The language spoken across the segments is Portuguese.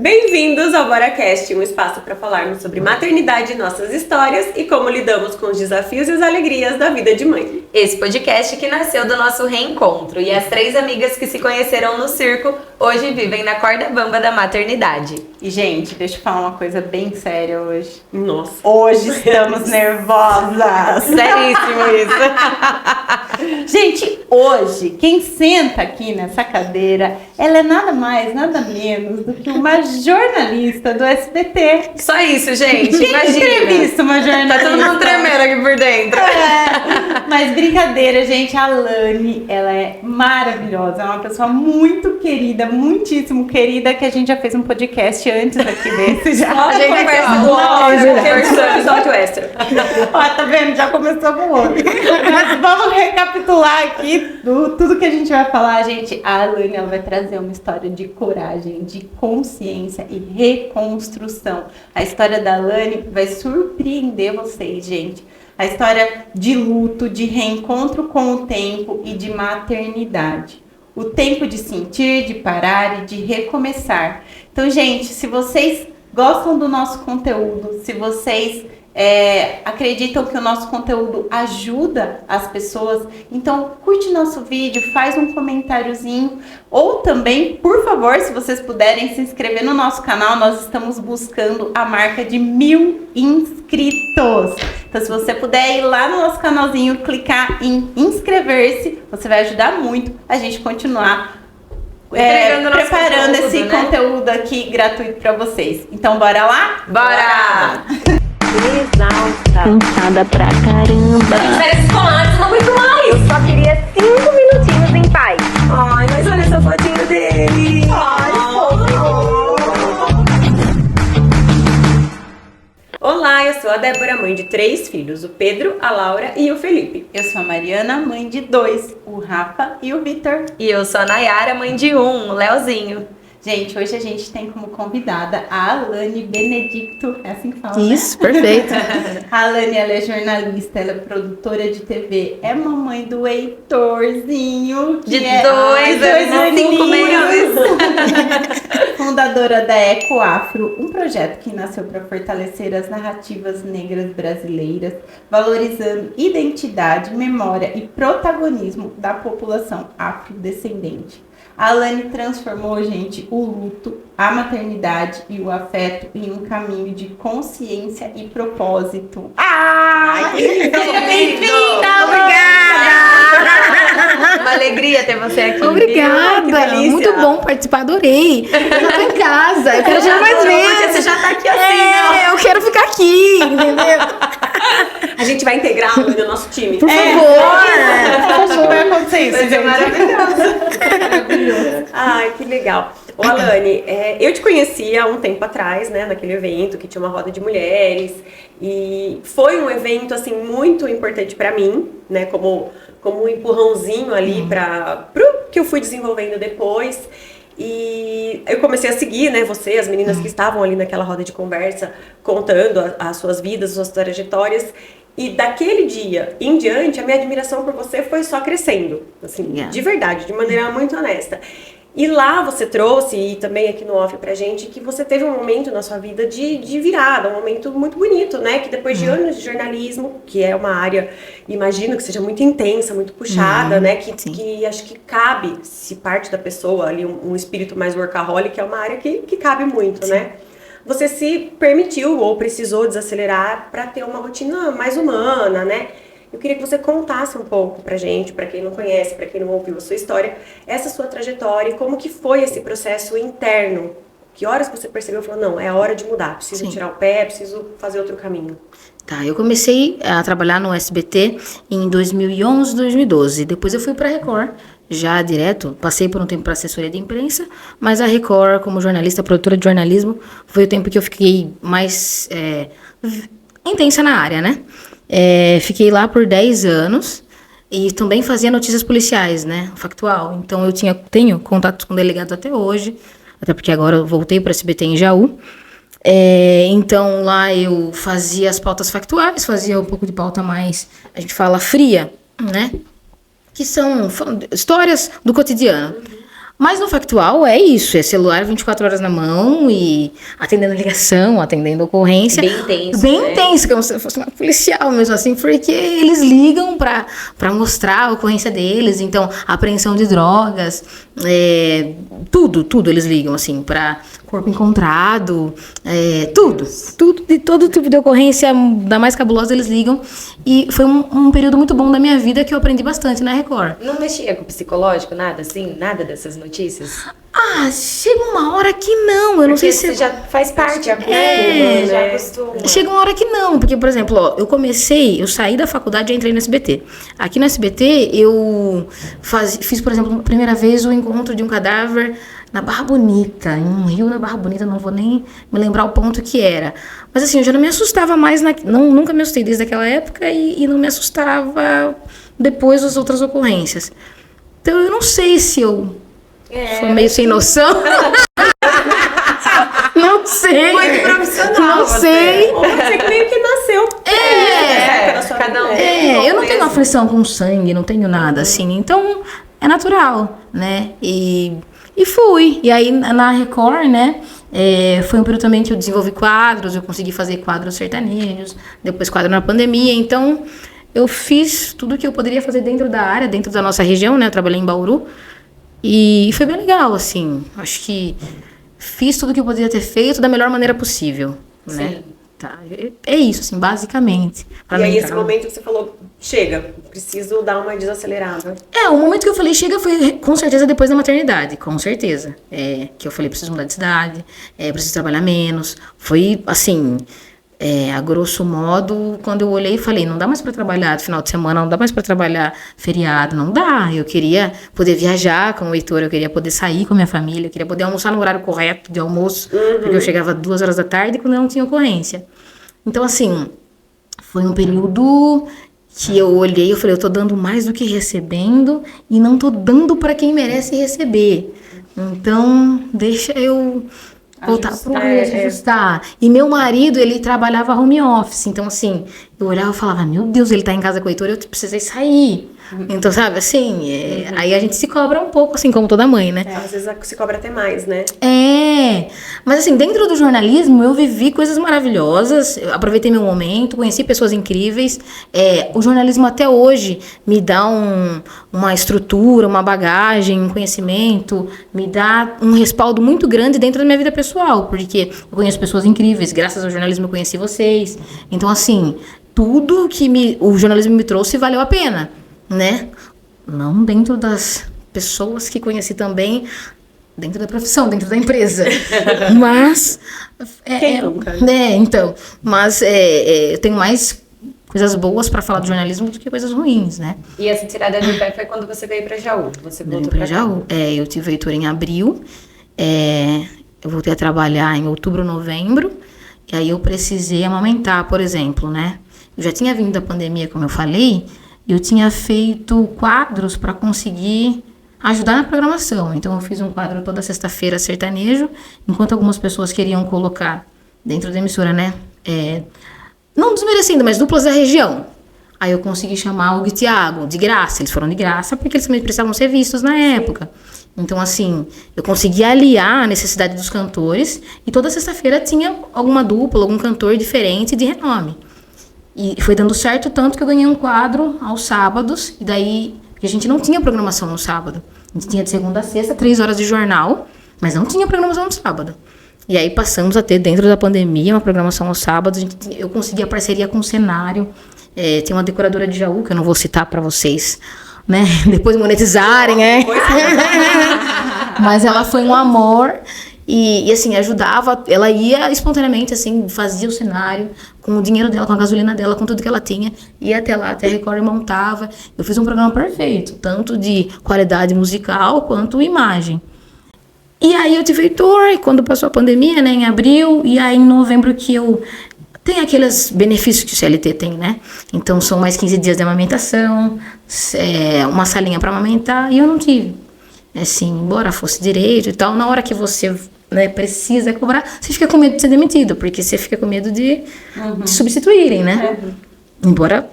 Bem-vindos ao BoraCast, um espaço para falarmos sobre maternidade, nossas histórias e como lidamos com os desafios e as alegrias da vida de mãe. Esse podcast que nasceu do nosso reencontro e as 3 amigas que se conheceram no circo hoje vivem na corda bamba da maternidade. E, gente, deixa eu falar uma coisa bem séria hoje. Nossa. Hoje estamos nervosas. Seríssimo isso. Gente, hoje, quem senta aqui nessa cadeira, ela é nada mais, nada menos do que uma jornalista do SBT. Só isso, gente. Quem Imagina. entrevista uma jornalista? Tá todo mundo tremendo aqui por dentro. Mas brincadeira, gente, a Lani, ela é maravilhosa, é uma pessoa muito querida, muitíssimo querida, que a gente já fez um podcast antes aqui desse já. A gente conversa do áudio, episódio extra. Ó, tá vendo? Já começou com o outro. Mas vamos recapitular aqui tudo que a gente vai falar, gente. A Lani, ela vai trazer uma história de coragem, de consciência e reconstrução. A história da Lani vai surpreender vocês, gente. A história de luto, de reencontro com o tempo e de maternidade. O tempo de sentir, de parar e de recomeçar. Então, gente, se vocês gostam do nosso conteúdo, se vocês acreditam que o nosso conteúdo ajuda as pessoas, então curte nosso vídeo, faz um comentáriozinho, ou também, por favor, se vocês puderem se inscrever no nosso canal. Nós estamos buscando a marca de 1000 inscritos. Então, se você puder ir lá no nosso canalzinho, clicar em inscrever-se, você vai ajudar muito a gente continuar preparando conteúdo, esse conteúdo aqui gratuito para vocês. Então, bora lá? Bora! Exausta, cansada pra caramba. Férias escolares, não aguento mais! Eu só queria 5 minutinhos em paz. Ai, mas olha essa fotinho dele! Olá, eu sou a Débora, mãe de 3 filhos, o Pedro, a Laura e o Felipe. Eu sou a Mariana, mãe de 2, o Rafa e o Vitor. E eu sou a Nayara, mãe de 1, o Leozinho. Gente, hoje a gente tem como convidada a Alane Benedicto, é assim que fala, Isso, perfeito. A Alane, ela é jornalista, ela é produtora de TV, é mamãe do Heitorzinho, De 2 anos, 5 meses. Fundadora da Eco Afro, um projeto que nasceu para fortalecer as narrativas negras brasileiras, valorizando identidade, memória e protagonismo da população afrodescendente. A Alane transformou, gente, o luto, a maternidade e o afeto em um caminho de consciência e propósito. Ai, seja bem-vinda! Obrigada! Uma alegria ter você aqui. Obrigada! Que delícia. Muito bom participar, adorei. Eu já tô em casa, eu quero já mais Porque vezes. você já tá aqui assim, né? Eu quero ficar aqui, entendeu? A gente vai integrar no nosso time. Por favor. Acho que vai acontecer isso, Vai ser gente. maravilhoso. Ai, que legal. Ô, Alane, eu te conheci há um tempo atrás, né, naquele evento que tinha uma roda de mulheres, e foi um evento, assim, muito importante pra mim, né, como um empurrãozinho ali pro que eu fui desenvolvendo depois. E eu comecei a seguir, né, você, as meninas que estavam ali naquela roda de conversa, contando as suas vidas, as suas trajetórias. E daquele dia em diante, a minha admiração por você foi só crescendo, assim, de verdade, de maneira muito honesta. E lá você trouxe, e também aqui no off pra gente, que você teve um momento na sua vida de virada, um momento muito bonito, né? Que depois de anos de jornalismo, que é uma área, imagino que seja muito intensa, muito puxada, né? Que acho que cabe, se parte da pessoa ali, um espírito mais workaholic, é uma área que cabe muito, né? Você se permitiu ou precisou desacelerar para ter uma rotina mais humana, né? Eu queria que você contasse um pouco pra gente, pra quem não conhece, pra quem não ouviu a sua história, essa sua trajetória e como que foi esse processo interno. Que horas você percebeu e falou, não, é hora de mudar, preciso tirar o pé, preciso fazer outro caminho. Tá, eu comecei a trabalhar no SBT em 2011, 2012. Depois eu fui pra Record, já direto. Passei por um tempo para assessoria de imprensa, mas a Record, como jornalista, produtora de jornalismo, foi o tempo que eu fiquei mais intensa na área, né? Fiquei lá por 10 anos e também fazia notícias policiais, né? Factual. Então eu tenho contatos com delegados até hoje, até porque agora eu voltei para SBT em Jaú. Então lá eu fazia as pautas factuais, fazia um pouco de pauta mais, a gente fala fria, né? Que são histórias do cotidiano. Mas no factual é isso, é celular 24 horas na mão e atendendo ligação, atendendo ocorrência. Bem intenso, Bem né? intenso, como se fosse uma policial mesmo assim, porque eles ligam pra mostrar a ocorrência deles, então apreensão de drogas, tudo eles ligam assim, pra corpo encontrado, tudo, de todo tipo de ocorrência, da mais cabulosa eles ligam. E foi um período muito bom da minha vida que eu aprendi bastante na Record. Não mexia com o psicológico, nada assim? Nada dessas notícias? Chega uma hora que não, eu não sei se... Você já faz parte, já acostuma. Chega uma hora que não, porque, por exemplo, eu saí da faculdade e entrei no SBT. Aqui no SBT, eu fiz, por exemplo, a primeira vez o encontro de um cadáver na Barra Bonita, em um rio na Barra Bonita, não vou nem me lembrar o ponto que era. Mas assim, eu já não me assustava mais, nunca me assustei desde aquela época e não me assustava depois das outras ocorrências. Então eu não sei se eu sou meio sem noção. Não sei. Muito profissional. Não você. sei. Ou você que meio que nasceu. Cada um. Eu não tenho aflição com sangue, não tenho nada assim. Então é natural, né? E fui. E aí na Record, né? Foi um período também que eu desenvolvi quadros, eu consegui fazer quadros sertanejos, depois quadro na pandemia. Então eu fiz tudo que eu poderia fazer dentro da área, dentro da nossa região, né? Eu trabalhei em Bauru. E foi bem legal, assim. Acho que fiz tudo que eu poderia ter feito da melhor maneira possível, né? Sim. Tá. É isso, assim, basicamente. E aí, esse momento que você falou, chega, preciso dar uma desacelerada. O momento que eu falei chega foi com certeza depois da maternidade, com certeza. Que eu falei, preciso mudar de cidade, preciso trabalhar menos. Foi, assim, a grosso modo, quando eu olhei e falei, não dá mais pra trabalhar no final de semana, não dá mais pra trabalhar feriado, não dá. Eu queria poder viajar com o Heitor, eu queria poder sair com a minha família, eu queria poder almoçar no horário correto de almoço, porque eu chegava 2 horas da tarde quando eu não tinha ocorrência. Então, assim, foi um período que eu olhei e falei, eu tô dando mais do que recebendo e não tô dando pra quem merece receber. Então, deixa eu voltar pro ajustar. E meu marido, ele trabalhava home office. Então, assim, eu olhava e falava, meu Deus, ele tá em casa com o Heitor, eu precisei sair. Então, sabe, assim, aí a gente se cobra um pouco, assim, como toda mãe, né? Às vezes se cobra até mais, né? Mas assim, dentro do jornalismo, eu vivi coisas maravilhosas, eu aproveitei meu momento, conheci pessoas incríveis. O jornalismo até hoje me dá uma estrutura, uma bagagem, um conhecimento, me dá um respaldo muito grande dentro da minha vida pessoal, porque eu conheço pessoas incríveis, graças ao jornalismo eu conheci vocês. Então, assim, tudo que o jornalismo me trouxe valeu a pena, né? Não dentro das pessoas que conheci também, dentro da profissão, dentro da empresa. Mas Quem nunca? Então, mas eu tenho mais coisas boas para falar do jornalismo do que coisas ruins, né? E essa tirada do pé foi quando você veio pra Jaú. Você voltou pra Jaú. Eu tive o Heitor em abril. Eu voltei a trabalhar em outubro, novembro. E aí eu precisei amamentar, por exemplo, né? Eu já tinha vindo da pandemia, como eu falei. Eu tinha feito quadros para conseguir ajudar na programação. Então, eu fiz um quadro toda sexta-feira sertanejo, enquanto algumas pessoas queriam colocar dentro da emissora, né? Não desmerecendo, mas duplas da região. Aí eu consegui chamar o Gui e Thiago, de graça. Eles foram de graça porque eles também precisavam ser vistos na época. Então, assim, eu consegui aliar a necessidade dos cantores e toda sexta-feira tinha alguma dupla, algum cantor diferente de renome. E foi dando certo tanto que eu ganhei um quadro aos sábados, e daí, porque a gente não tinha programação no sábado. A gente tinha de segunda a sexta, 3 horas de jornal, mas não tinha programação no sábado. E aí passamos a ter, dentro da pandemia, uma programação aos sábados. Eu consegui a parceria com o Cenário. Tem uma decoradora de Jaú, que eu não vou citar pra vocês, né? Depois monetizarem, Mas ela foi um amor. E assim, ajudava, ela ia espontaneamente, assim, fazia o cenário com o dinheiro dela, com a gasolina dela, com tudo que ela tinha, ia até lá, até a Record e montava. Eu fiz um programa perfeito, tanto de qualidade musical quanto imagem. E aí eu tive Heitor, quando passou a pandemia, né, em abril, e aí em novembro que eu... Tem aqueles benefícios que o CLT tem, né? Então são mais 15 dias de amamentação, uma salinha para amamentar, e eu não tive. Assim, embora fosse direito e tal, na hora que você, né, precisa cobrar, você fica com medo de ser demitido, porque você fica com medo de substituírem, né? Embora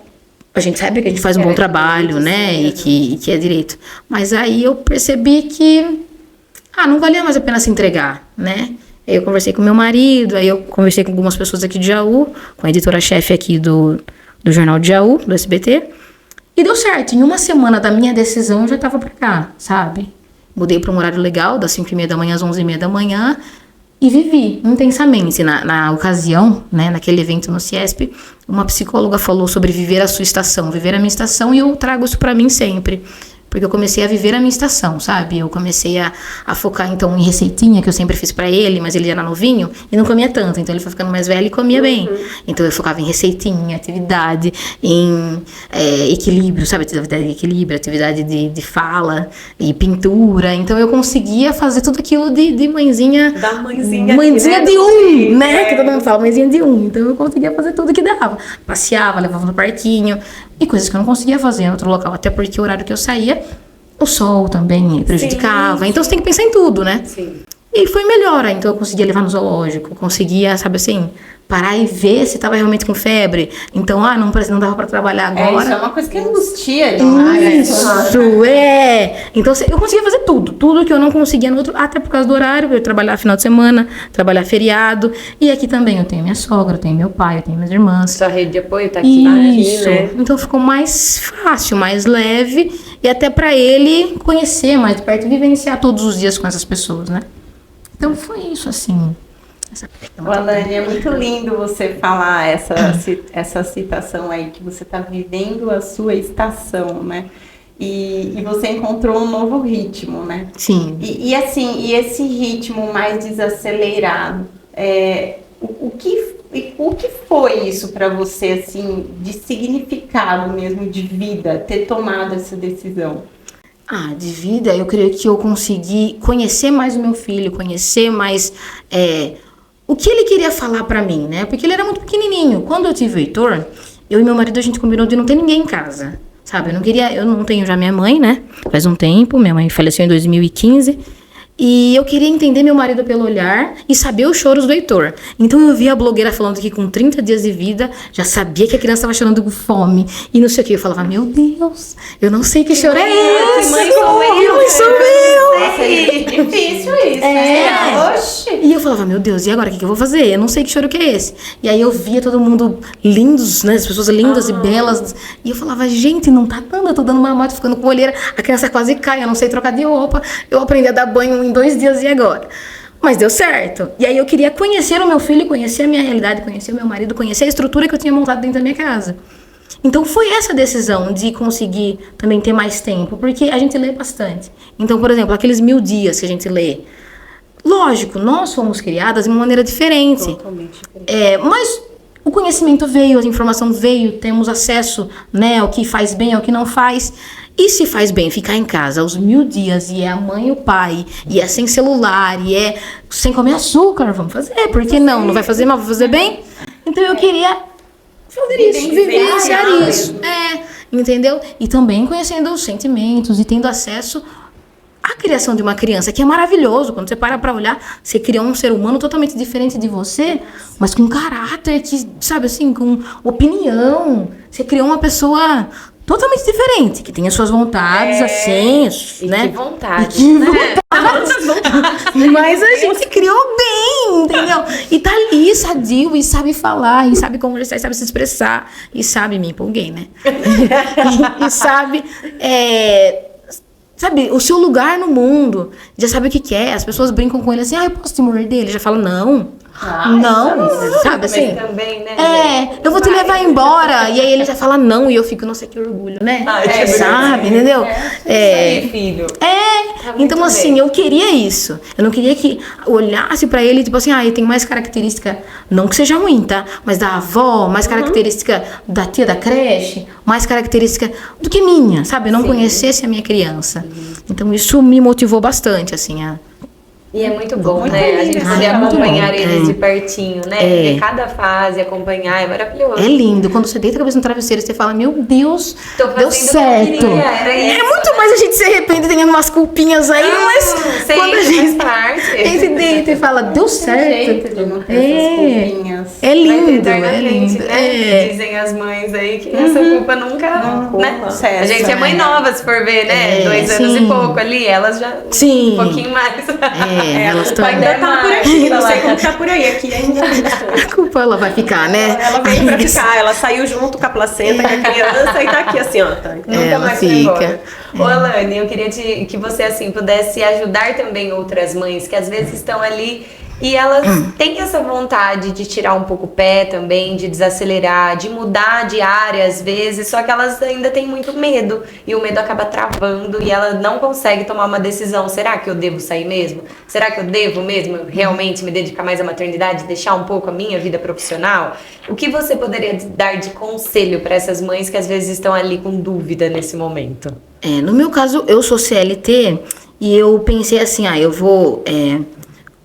a gente saiba que a gente faz um bom trabalho, né, e que é direito. Mas aí eu percebi que não valia mais a pena se entregar, né? Aí eu conversei com meu marido, aí eu conversei com algumas pessoas aqui de Jaú, com a editora-chefe aqui do Jornal de Jaú, do SBT, e deu certo. Em uma semana da minha decisão, eu já tava pra cá, sabe? Mudei para um horário legal, das 5h30 da manhã às 11h30 da manhã, e vivi intensamente. Na ocasião, né, naquele evento no CIESP, uma psicóloga falou sobre viver a sua estação, viver a minha estação, e eu trago isso pra mim sempre. Porque eu comecei a viver a minha estação, sabe? Eu comecei a focar, então, em receitinha, que eu sempre fiz pra ele, mas ele era novinho e não comia tanto. Então, ele foi ficando mais velho e comia bem. Então, eu focava em receitinha, atividade, em equilíbrio, sabe? Atividade de equilíbrio, atividade de fala e pintura. Então, eu conseguia fazer tudo aquilo de mãezinha... Da mãezinha Mãezinha aqui, de né? né? Que todo mundo fala, mãezinha de Então, eu conseguia fazer tudo que dava. Passeava, levava no parquinho... E coisas que eu não conseguia fazer em outro local, até porque o horário que eu saía, o sol também prejudicava. Então você tem que pensar em tudo, né? Sim. E foi melhor, então eu conseguia levar no zoológico, conseguia, sabe assim, parar e ver se tava realmente com febre. Então, não dava pra trabalhar agora. Isso é uma coisa que angustia demais. Isso, Então, eu conseguia fazer tudo que eu não conseguia no outro, até por causa do horário, eu trabalhar final de semana, trabalhar feriado. E aqui também eu tenho minha sogra, eu tenho meu pai, eu tenho minhas irmãs. Sua rede de apoio tá aqui, Isso. né? Então ficou mais fácil, mais leve, e até pra ele conhecer mais de perto e vivenciar todos os dias com essas pessoas, né? Então foi isso, assim. Alane, é muito lindo você falar essa citação aí, que você está vivendo a sua estação, né? E você encontrou um novo ritmo, né? Sim. E esse ritmo mais desacelerado, o que foi isso para você, assim, de significado mesmo, de vida, ter tomado essa decisão? De vida, eu creio que eu consegui conhecer mais o meu filho, conhecer mais o que ele queria falar pra mim, né? Porque ele era muito pequenininho. Quando eu tive o Heitor, eu e meu marido, a gente combinou de não ter ninguém em casa, sabe? Eu não tenho já minha mãe, né? Faz um tempo, minha mãe faleceu em 2015. E eu queria entender meu marido pelo olhar e saber os choros do Heitor. Então eu vi a blogueira falando que com 30 dias de vida já sabia que a criança estava chorando com fome. E não sei o que. Eu falava, meu Deus, eu não sei que choro é esse. Que mãe sou eu. Que mãe sou eu. Nossa, é difícil isso, né? Oxi. E eu falava, meu Deus, e agora o que eu vou fazer? Eu não sei que choro que é esse. E aí eu via todo mundo lindos, né? As pessoas lindas e belas. E eu falava, gente, não tá dando. Eu tô dando mamar, tô ficando com olheira. A criança quase cai, eu não sei trocar de roupa. Eu aprendi a dar banho em 2 dias e agora? Mas deu certo. E aí eu queria conhecer o meu filho, conhecer a minha realidade, conhecer o meu marido, conhecer a estrutura que eu tinha montado dentro da minha casa. Então foi essa decisão de conseguir também ter mais tempo, porque a gente lê bastante. Então, por exemplo, aqueles 1000 dias que a gente lê, lógico, nós fomos criadas de uma maneira diferente. Totalmente diferente. Mas o conhecimento veio, a informação veio, temos acesso, né, ao que faz bem, ao que não faz. E se faz bem ficar em casa os 1000 dias, e é a mãe e o pai, e é sem celular, e é sem comer açúcar, vamos fazer. Por que não? Não vai fazer mal, vai fazer bem? Então eu queria fazer isso, vivenciar isso. Entendeu? E também conhecendo os sentimentos e tendo acesso à criação de uma criança, que é maravilhoso. Quando você para pra olhar, você cria um ser humano totalmente diferente de você, mas com caráter, que, sabe assim, com opinião. Você criou uma pessoa totalmente diferente, que tem as suas vontades, assim, né? Que vontade, né? Mas a gente criou bem, entendeu? E tá ali, sadio, e sabe falar, e sabe conversar, e sabe se expressar, e sabe, me empolguei, né? e sabe, sabe, o seu lugar no mundo, já sabe o que quer. As pessoas brincam com ele assim, eu posso te morder? Ele já fala, não. Não, sabe assim? Também, né? Eu vou te levar embora. E aí ele já fala não, e eu fico, nossa, que orgulho, né? Sabe, entendeu? Aí, filho. Então assim, eu queria isso. Eu não queria que olhasse pra ele, tipo assim, ele tem mais característica, não que seja ruim, tá? Mas da avó, mais característica da tia da creche, mais característica do que minha, sabe? Eu não conhecesse a minha criança. Então isso me motivou bastante, assim, E é muito bom, Muito né? A gente lindo, poder é muito acompanhar bom. eles de pertinho, né? Ver cada fase, acompanhar, é maravilhoso. É lindo. Quando você deita a cabeça no travesseiro, você fala, meu Deus, Tô deu fazendo o que eu certo. queria, era É isso. muito mais a gente se arrepende tendo umas culpinhas aí, mas sei, quando a faz gente parte. deita e fala, deu certo. Jeito de não ter essas culpinhas. É Vai ter lindo, é eternamente, lindo. né? Dizem as mães aí que essa culpa nunca, Não, né? culpa cessa, A gente é mãe né? nova, se for ver, né? É, 2 anos sim. e pouco ali, elas já Sim. um pouquinho mais. Elas estão... Ainda tá por aqui, não sei como tá por aí, aqui ainda A culpa ela vai ficar, né? ela veio pra ficar, ela saiu junto com a placenta, com a criança e tá aqui assim, ó. Tá. Nunca Ela mais foi fica. embora. Ô, Alane, eu queria que você, assim, pudesse ajudar também outras mães que às vezes estão ali e elas têm essa vontade de tirar um pouco o pé também, de desacelerar, de mudar de área às vezes, só que elas ainda têm muito medo e o medo acaba travando e ela não consegue tomar uma decisão. Será que eu devo sair mesmo? Será que eu devo mesmo realmente me dedicar mais à maternidade, deixar um pouco a minha vida profissional? O que você poderia dar de conselho para essas mães que às vezes estão ali com dúvida nesse momento? No meu caso, eu sou CLT e eu pensei assim, eu vou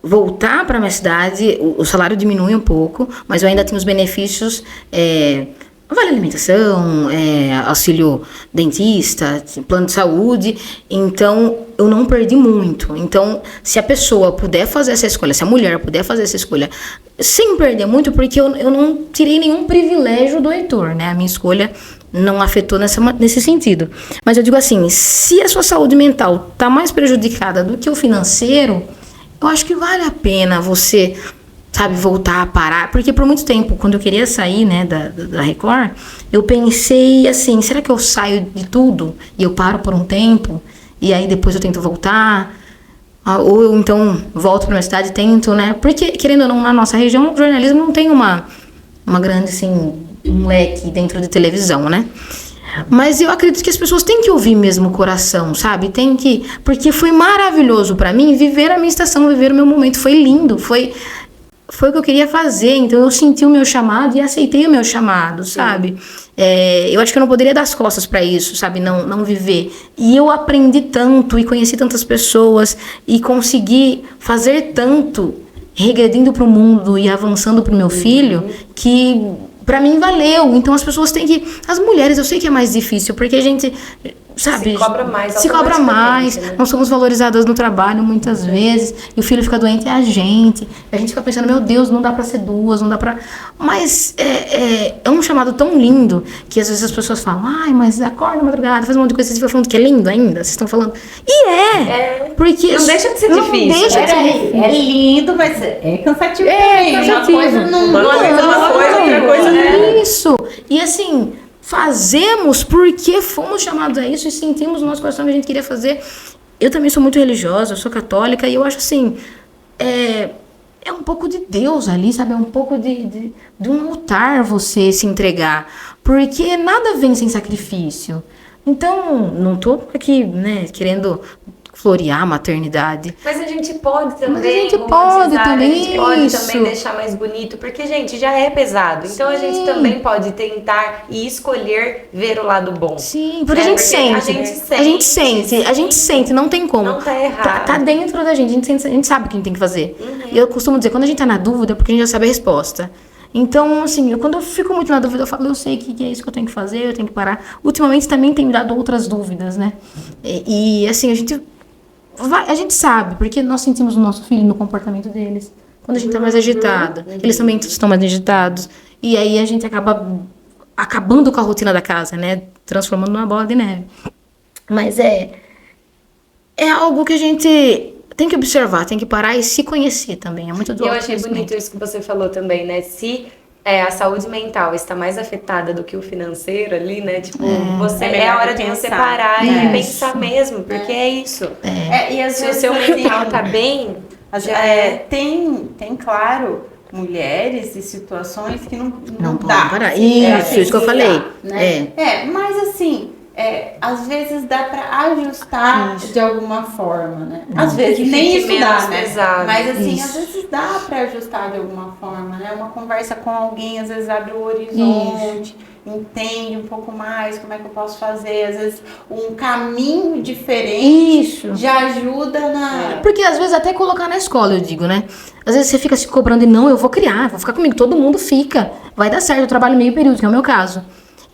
voltar para minha cidade, o salário diminui um pouco, mas eu ainda tenho os benefícios, vale alimentação, auxílio dentista, plano de saúde, então eu não perdi muito. Então, se a pessoa puder fazer essa escolha, se a mulher puder fazer essa escolha, sem perder muito, porque eu não tirei nenhum privilégio do Heitor, né? A minha escolha não afetou nesse sentido. Mas eu digo assim, se a sua saúde mental está mais prejudicada do que o financeiro, eu acho que vale a pena você, sabe, voltar a parar. Porque por muito tempo, quando eu queria sair, né, da Record, eu pensei assim, será que eu saio de tudo e eu paro por um tempo? E aí depois eu tento voltar? Ou eu então volto para minha cidade e tento, né? Porque, querendo ou não, na nossa região, o jornalismo não tem uma grande, assim, um leque dentro de televisão, né? Mas eu acredito que as pessoas têm que ouvir mesmo o coração, sabe? Tem que... Porque foi maravilhoso pra mim viver a minha estação, viver o meu momento. Foi lindo, foi o que eu queria fazer. Então eu senti o meu chamado e aceitei o meu chamado, sabe? Eu acho que eu não poderia dar as costas pra isso, sabe? Não viver. E eu aprendi tanto e conheci tantas pessoas e consegui fazer tanto, regredindo pro mundo e avançando pro meu filho, que... Pra mim valeu. Então as pessoas têm que... As mulheres, eu sei que é mais difícil, porque a gente, sabe... Se cobra mais. Se cobra mais. Né? Não somos valorizadas no trabalho muitas vezes. E o filho fica doente, é a gente. A gente fica pensando, meu Deus, não dá pra ser duas, não dá pra... Mas é um chamado tão lindo que às vezes as pessoas falam, mas acorda na madrugada, faz um monte de coisa. Vocês estão falando que é lindo ainda? Vocês estão falando... E porque... Não deixa de ser difícil. Deixa de ser É lindo, mas é cansativo É também. cansativo. Uma coisa não... Uma coisa é uma coisa, outra coisa Isso. E assim, fazemos porque fomos chamados a isso e sentimos no nosso coração que a gente queria fazer. Eu também sou muito religiosa, eu sou católica e eu acho assim, é um pouco de Deus ali, sabe? É um pouco de um altar você se entregar. Porque nada vem sem sacrifício. Então, não tô aqui, né, querendo florear a maternidade. Mas a gente pode também. Mas a gente romantizar, pode também, a gente pode isso. também deixar mais bonito, porque, gente, já é pesado. Então a gente também pode tentar e escolher ver o lado bom. Sim, porque Né? a gente Porque sente. a gente sente, Não tem como. Não tá errado. Tá dentro da gente, a gente sabe o que a gente tem que fazer. E eu costumo dizer, quando a gente tá na dúvida, é porque a gente já sabe a resposta. Então, assim, quando eu fico muito na dúvida, eu falo, eu sei que é isso que eu tenho que fazer, eu tenho que parar. Ultimamente também tem me dado outras dúvidas, né? E assim, a gente sabe, porque nós sentimos o nosso filho no comportamento deles. Quando a gente tá mais agitado, eles também estão mais agitados. E aí a gente acaba acabando com a rotina da casa, né? Transformando numa bola de neve. Mas é algo que a gente tem que observar, tem que parar e se conhecer também. É muito do Eu achei autoconhecimento. bonito isso que você falou também, né? Se a saúde mental está mais afetada do que o financeiro ali, né? Tipo, é a hora de você parar e pensar mesmo, porque é isso. E às Se o vezes, seu assim, mental tá bem, tem, claro, mulheres e situações que não Não dá. pode parar. Assim, Isso que eu falei. Né? Mas assim, às vezes dá pra ajustar de alguma forma, né? Às vezes que nem fique isso dá, menos né? pesado. Mas assim, Isso. às vezes dá pra ajustar de alguma forma, né? Uma conversa com alguém às vezes abre o horizonte. entende um pouco mais como é que eu posso fazer, às vezes um caminho diferente Isso. já ajuda na... Porque às vezes até colocar na escola, eu digo, né? Às vezes você fica se cobrando e não, eu vou criar, vou ficar comigo, todo mundo fica. Vai dar certo, eu trabalho meio período, que é o meu caso.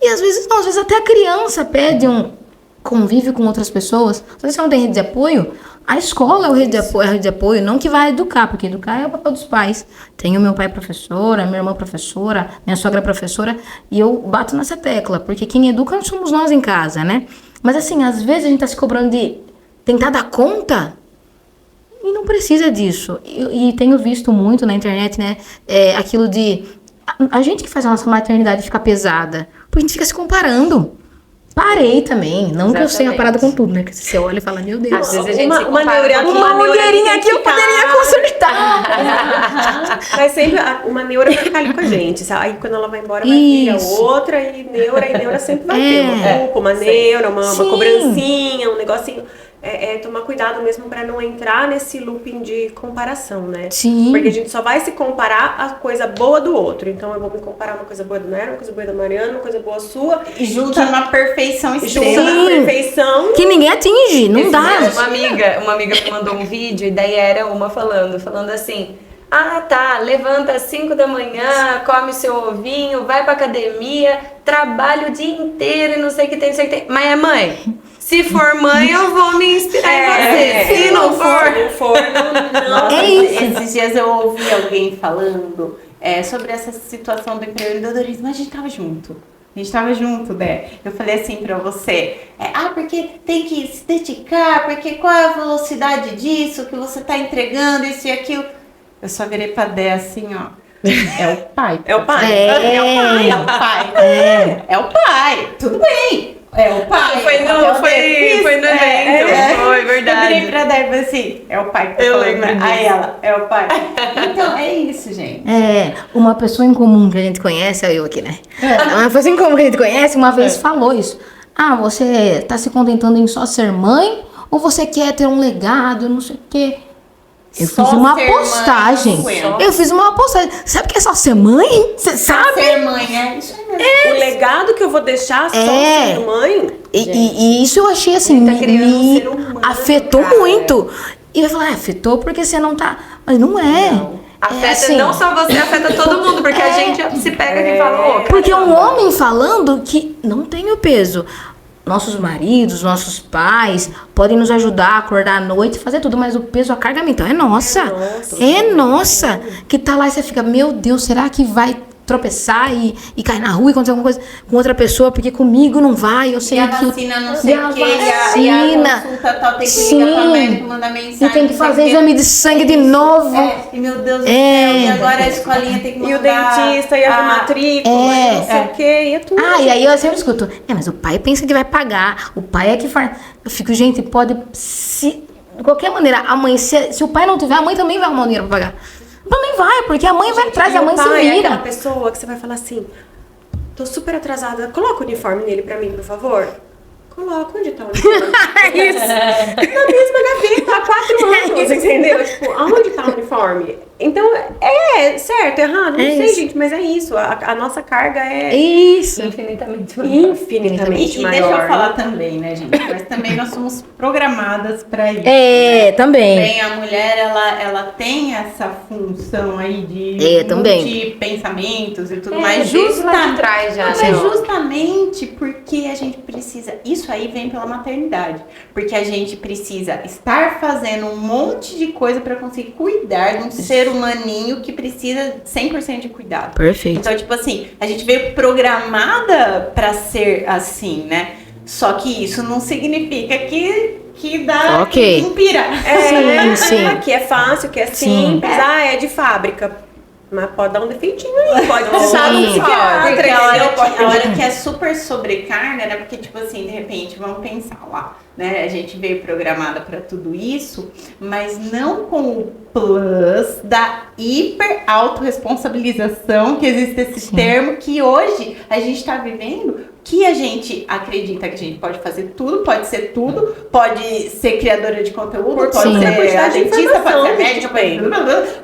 E às vezes não, às vezes até a criança pede um convívio com outras pessoas. Às vezes você não tem rede de apoio, a escola é a rede de apoio, não que vai educar, porque educar é o papel dos pais. Tenho meu pai professora, minha irmã professora, minha sogra professora, e eu bato nessa tecla, porque quem educa somos nós em casa, né? Mas assim, às vezes a gente tá se cobrando de tentar dar conta e não precisa disso. E tenho visto muito na internet, né, aquilo de... A gente que faz a nossa maternidade fica pesada, porque a gente fica se comparando. Parei também. Não que eu tenha parado com tudo, né? Que você olha e fala, meu Deus. Às vezes a gente se uma compara neura com aqui, Uma mulherinha aqui eu poderia consertar. Mas sempre uma neura vai ficar ali com a gente, sabe? Aí quando ela vai embora, vai vir a Isso. outra e neura sempre vai ter uma culpa, uma neura, uma Sim. cobrancinha, um negocinho. Tomar cuidado mesmo pra não entrar nesse looping de comparação, né? Sim. Porque a gente só vai se comparar a coisa boa do outro. Então eu vou me comparar uma coisa boa do Nero, uma coisa boa da Mariana, uma coisa boa sua. E junta numa perfeição Junta extrema. na perfeição. Que ninguém atinge, não dá. Uma amiga me mandou um vídeo e daí era uma falando assim: ah, tá, levanta às 5 da manhã, come seu ovinho, vai pra academia, trabalha o dia inteiro e não sei o que tem, não sei o que tem. Mas mãe, se for mãe, eu vou me inspirar em você. Se não for, Nossa, É isso. esses dias eu ouvi alguém falando sobre essa situação do empreendedorismo. A gente tava junto. Né? Eu falei assim pra você, porque tem que se dedicar, porque qual é a velocidade disso que você tá entregando, isso e aquilo. Eu só virei pra Dé assim, ó. É o pai. É o pai. É o pai. Tudo bem. É o pai. Foi no evento. Foi verdade. Eu virei pra Dé e falei assim, é o pai que tá Eu falando, lembro né? disso. Aí ela, é o pai. Então, é isso, gente. Uma pessoa em comum que a gente conhece, é eu aqui, né? Uma pessoa em comum que a gente conhece uma vez falou isso. Ah, você tá se contentando em só ser mãe? Ou você quer ter um legado, não sei o quê? Eu Só fiz uma ser mãe, postagem. não aguento. Eu fiz uma postagem. Sabe o que é só ser mãe? Você sabe? Ser mãe, isso aí mesmo. O legado que eu vou deixar só sendo mãe. E isso eu achei assim, Tá criando um me ser humano, afetou cara. muito. E eu falei, afetou porque você não tá. Mas não é. Afeta assim, não só você, afeta todo mundo, porque a gente se pega aqui e fala, ô, Porque um homem falando que não tem o peso. Nossos maridos, nossos pais podem nos ajudar a acordar à noite, fazer tudo, mas o peso, a carga mental é nossa. É nossa. Que tá lá e você fica, meu Deus, será que vai tropeçar e cair na rua e acontecer alguma coisa com outra pessoa? Porque comigo não vai, eu sei E a que... vacina não sei E a o que, e a vacina. consulta tal, tem que ligar pra médico, mandar mensagem. E tem que não sei fazer o quê. exame de sangue de novo. E meu Deus do céu, e agora a escolinha tem que mandar. E o dentista, e a matrícula, e não sei o quê, e é tudo. E aí eu sempre escuto, mas o pai pensa que vai pagar, o pai é que faz. Eu fico, gente, pode se... De qualquer maneira, a mãe, se o pai não tiver, a mãe também vai arrumar dinheiro pra pagar. Também vai, porque a mãe vai atrás, a mãe se É aquela vira. pessoa que você vai falar assim, tô super atrasada, coloca o uniforme nele pra mim, por favor. Coloca, onde tá o uniforme? Isso. Na mesma gaveta, há 4 anos, entendeu? Tipo, aonde tá o uniforme? Então, certo, errado, não sei, isso. gente, mas é isso, a nossa carga é Isso. infinitamente infinitamente E maior. deixa eu falar também, né, gente? Mas também nós somos programadas pra isso. Também. A mulher, ela tem essa função aí de também. pensamentos e tudo mais. Justo lá de trás já, Mas né? justamente porque a gente precisa... Isso aí vem pela maternidade. Porque a gente precisa estar fazendo um monte de coisa pra conseguir cuidar de um ser humaninho que precisa 100% de cuidado. Perfeito. Então, tipo assim, a gente veio programada pra ser assim, né? Só que isso não significa que dá Ok. que pira. Sim. Que é fácil, que é Sim. simples, é de fábrica. Mas pode dar um defeitinho aí, pode precisar de um Sim. psiquiatra, Porque entendeu? a hora que é super sobrecarga, né? Porque, tipo assim, de repente, vamos pensar lá, né? A gente veio programada para tudo isso, mas não com o plus da hiper autorresponsabilização, que existe esse termo, que hoje a gente tá vivendo que a gente acredita que a gente pode fazer tudo, pode ser tudo, pode ser criadora de conteúdo, pode Sim. ser A quantidade de dentista, pode ser informação que médica, a gente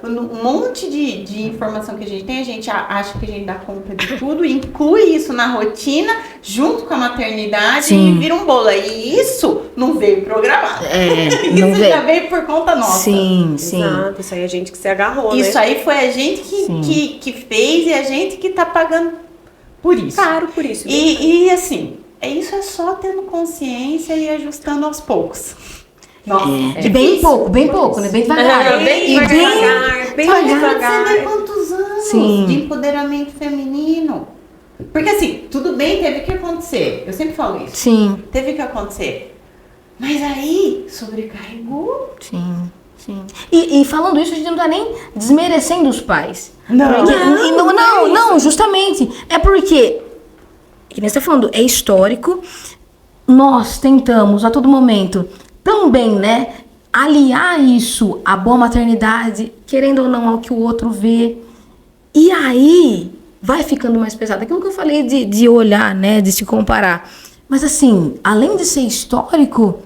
um monte de informação que a gente tem, a gente acha que a gente dá conta de tudo, inclui isso na rotina, junto com a maternidade Sim. e vira um bolo. E isso não veio programado. Não Isso veio. já veio por conta nossa. Sim, sim. Exato, isso aí é a gente que se agarrou, Isso né? aí foi a gente que fez e a gente que tá pagando por isso. Caro por isso. E assim, isso é só tendo consciência e ajustando aos poucos. Nossa, E bem pouco, né? Bem devagar. Bem devagar, bem Você devagar. vê quantos anos Sim. de empoderamento feminino. Porque assim, tudo bem, teve que acontecer. Eu sempre falo isso. Sim, Teve que acontecer. Mas aí, sobrecarregou. sim. Sim. E falando isso, a gente não tá nem desmerecendo os pais. Não. Porque, não, justamente. É porque, que nem você tá falando, é histórico. Nós tentamos a todo momento também, né, aliar isso à boa maternidade, querendo ou não, ao que o outro vê. E aí vai ficando mais pesado. Aquilo que eu falei de olhar, né, de se comparar. Mas assim, além de ser histórico,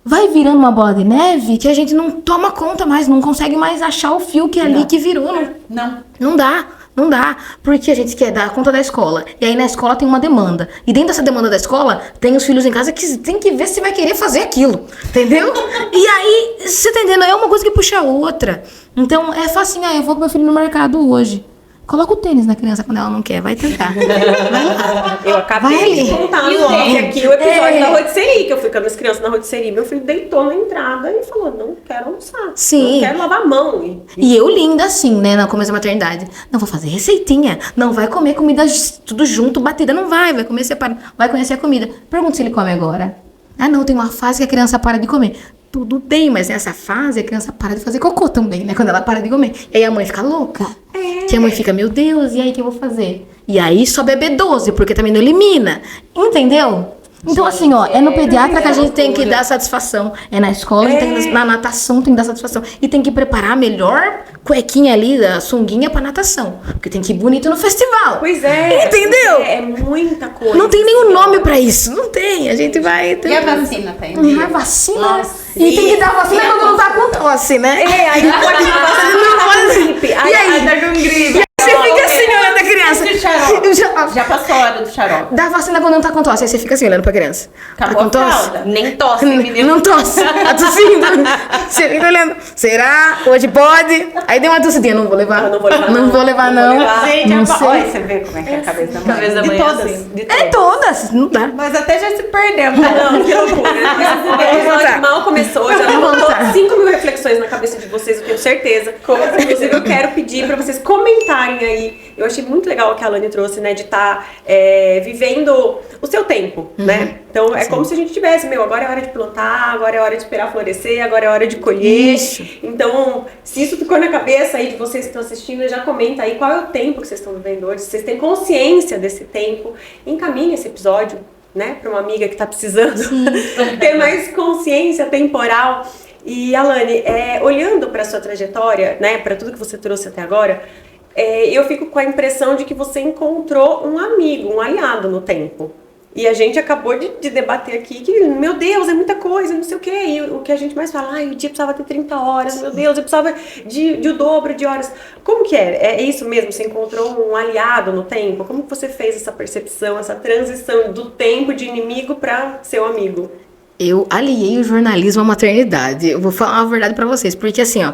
vai virando uma bola de neve que a gente não toma conta mais, não consegue mais achar o fio que é ali que virou. Não dá, porque a gente quer dar conta da escola. E aí na escola tem uma demanda. E dentro dessa demanda da escola, tem os filhos em casa que tem que ver se vai querer fazer aquilo. Entendeu? E aí, você tá entendendo? É uma coisa que puxa a outra. Então, é fácil assim, eu vou com meu filho no mercado hoje. Coloca o tênis na criança quando ela não quer, vai tentar. Eu acabei de contar no off aqui o episódio da rotisserie, que eu fui com as minhas crianças na rotisserie. Meu filho deitou na entrada e falou, não quero almoçar. Sim. Não quero lavar a mão. E eu linda assim, né, no começo da maternidade. Não vou fazer receitinha, não vai comer comida tudo junto, batida, não vai comer separado, vai conhecer a comida. Pergunta se ele come agora. Ah não, tem uma fase que a criança para de comer. Tudo bem, mas nessa fase a criança para de fazer cocô também, né, quando ela para de comer. E aí a mãe fica louca. Que a mãe fica, meu Deus, e aí o que eu vou fazer? E aí só beber 12, porque também não elimina. Entendeu? Então, assim, ó, é no pediatra que a gente tem que dar satisfação. É na escola, na natação tem que dar satisfação. E tem que preparar a melhor cuequinha ali, a sunguinha pra natação. Porque tem que ir bonito no festival. Pois é. Entendeu? É muita coisa. Não tem nenhum nome pra isso. Não tem. A gente vai... E a vacina, tá em A vacina... Nossa, E tem que dar vacina quando não tá com tosse, né? Aí não pode dar vacina, não pode gripe. E aí? tá com gripe. Você fica assim olhando a criança. E o xarope? Já passou a hora do xarope. Dá vacina quando não tá com tosse. Aí você fica assim olhando pra criança. Acabou tá com a tosse? fralda. Nem tosse, menino. Não tosse. Tá tossindo. Você fica olhando. Será? Hoje pode? Aí deu uma tossidinha. Não vou levar. Não vou levar, Não vou levar, não. Gente, Não olha, sei. você vê como é que é a cabeça da mãe. Cabeça da De mãe todas. assim, de É todas. Não dá. Mas até já se perdemos. Não, que loucura. O episódio mal começou, já levantou 5 mil reflexões na cabeça de vocês, eu tenho certeza. Inclusive, eu quero pedir pra vocês comentarem aí. Eu achei muito legal o que a Alane trouxe, né? De estar vivendo o seu tempo, né? Então, é como se a gente tivesse, agora é hora de plantar, agora é hora de esperar florescer, agora é hora de colher. Isso. Então, se isso ficou na cabeça aí de vocês que estão assistindo, já comenta aí qual é o tempo que vocês estão vivendo hoje. Se vocês têm consciência desse tempo, encaminhe esse episódio, né? Pra uma amiga que tá precisando ter mais consciência temporal. E, Alane, olhando pra sua trajetória, né? Pra tudo que você trouxe até agora, eu fico com a impressão de que você encontrou um amigo, um aliado no tempo. E a gente acabou de debater aqui que, meu Deus, é muita coisa, não sei o quê. E o que a gente mais fala, o dia precisava ter 30 horas, meu Deus, eu precisava de o dobro de horas. Como que é? É isso mesmo? Você encontrou um aliado no tempo? Como que você fez essa percepção, essa transição do tempo de inimigo para seu amigo? Eu aliei o jornalismo à maternidade. Eu vou falar uma verdade pra vocês. Porque assim, ó,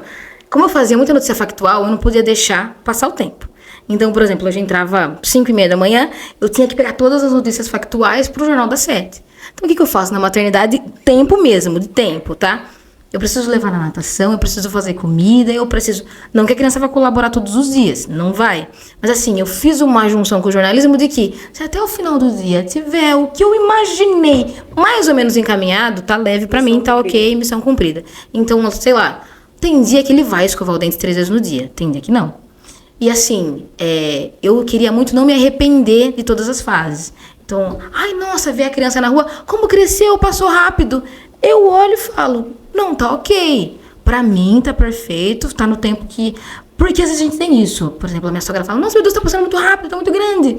como eu fazia muita notícia factual, eu não podia deixar passar o tempo. Então, por exemplo, hoje entrava 5h30 da manhã, eu tinha que pegar todas as notícias factuais pro Jornal das 7. Então, o que eu faço na maternidade? Tempo mesmo, de tempo, tá? Eu preciso levar na natação, eu preciso fazer comida, eu preciso... Não que a criança vai colaborar todos os dias, não vai. Mas assim, eu fiz uma junção com o jornalismo de que, se até o final do dia tiver o que eu imaginei mais ou menos encaminhado, tá leve pra mim, tá ok, missão cumprida. Então, sei lá, tem dia que ele vai escovar o dente 3 vezes no dia, tem dia que não. E assim, eu queria muito não me arrepender de todas as fases. Então, ai, nossa, ver a criança na rua, como cresceu, passou rápido. Eu olho e falo, não, tá ok. Pra mim, tá perfeito, tá no tempo que... Porque às vezes a gente tem isso. Por exemplo, a minha sogra fala, nossa, meu Deus, tá passando muito rápido, tá muito grande.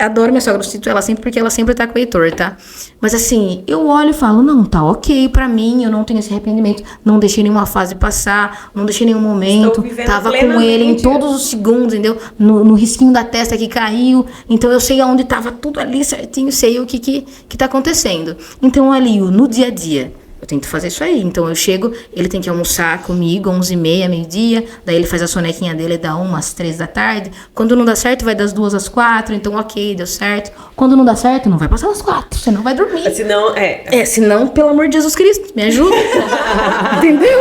adoro minha sogra, eu cito ela sempre porque ela sempre tá com o Heitor, tá? Mas assim, eu olho e falo, não, tá ok pra mim, eu não tenho esse arrependimento, não deixei nenhuma fase passar, não deixei nenhum momento, tava com ele em todos os segundos, entendeu? No risquinho da testa que caiu, então eu sei aonde tava tudo ali certinho, sei o que tá acontecendo. Então ali, no dia a dia, eu tento fazer isso aí. Então eu chego, ele tem que almoçar comigo 11h30, meio-dia. Daí ele faz a sonequinha dele da 1 às 3 da tarde. Quando não dá certo, vai das 2 às 4. Então ok, deu certo. Quando não dá certo, não vai passar das 4. Você não vai dormir. Senão, senão, pelo amor de Jesus Cristo, me ajuda. Entendeu?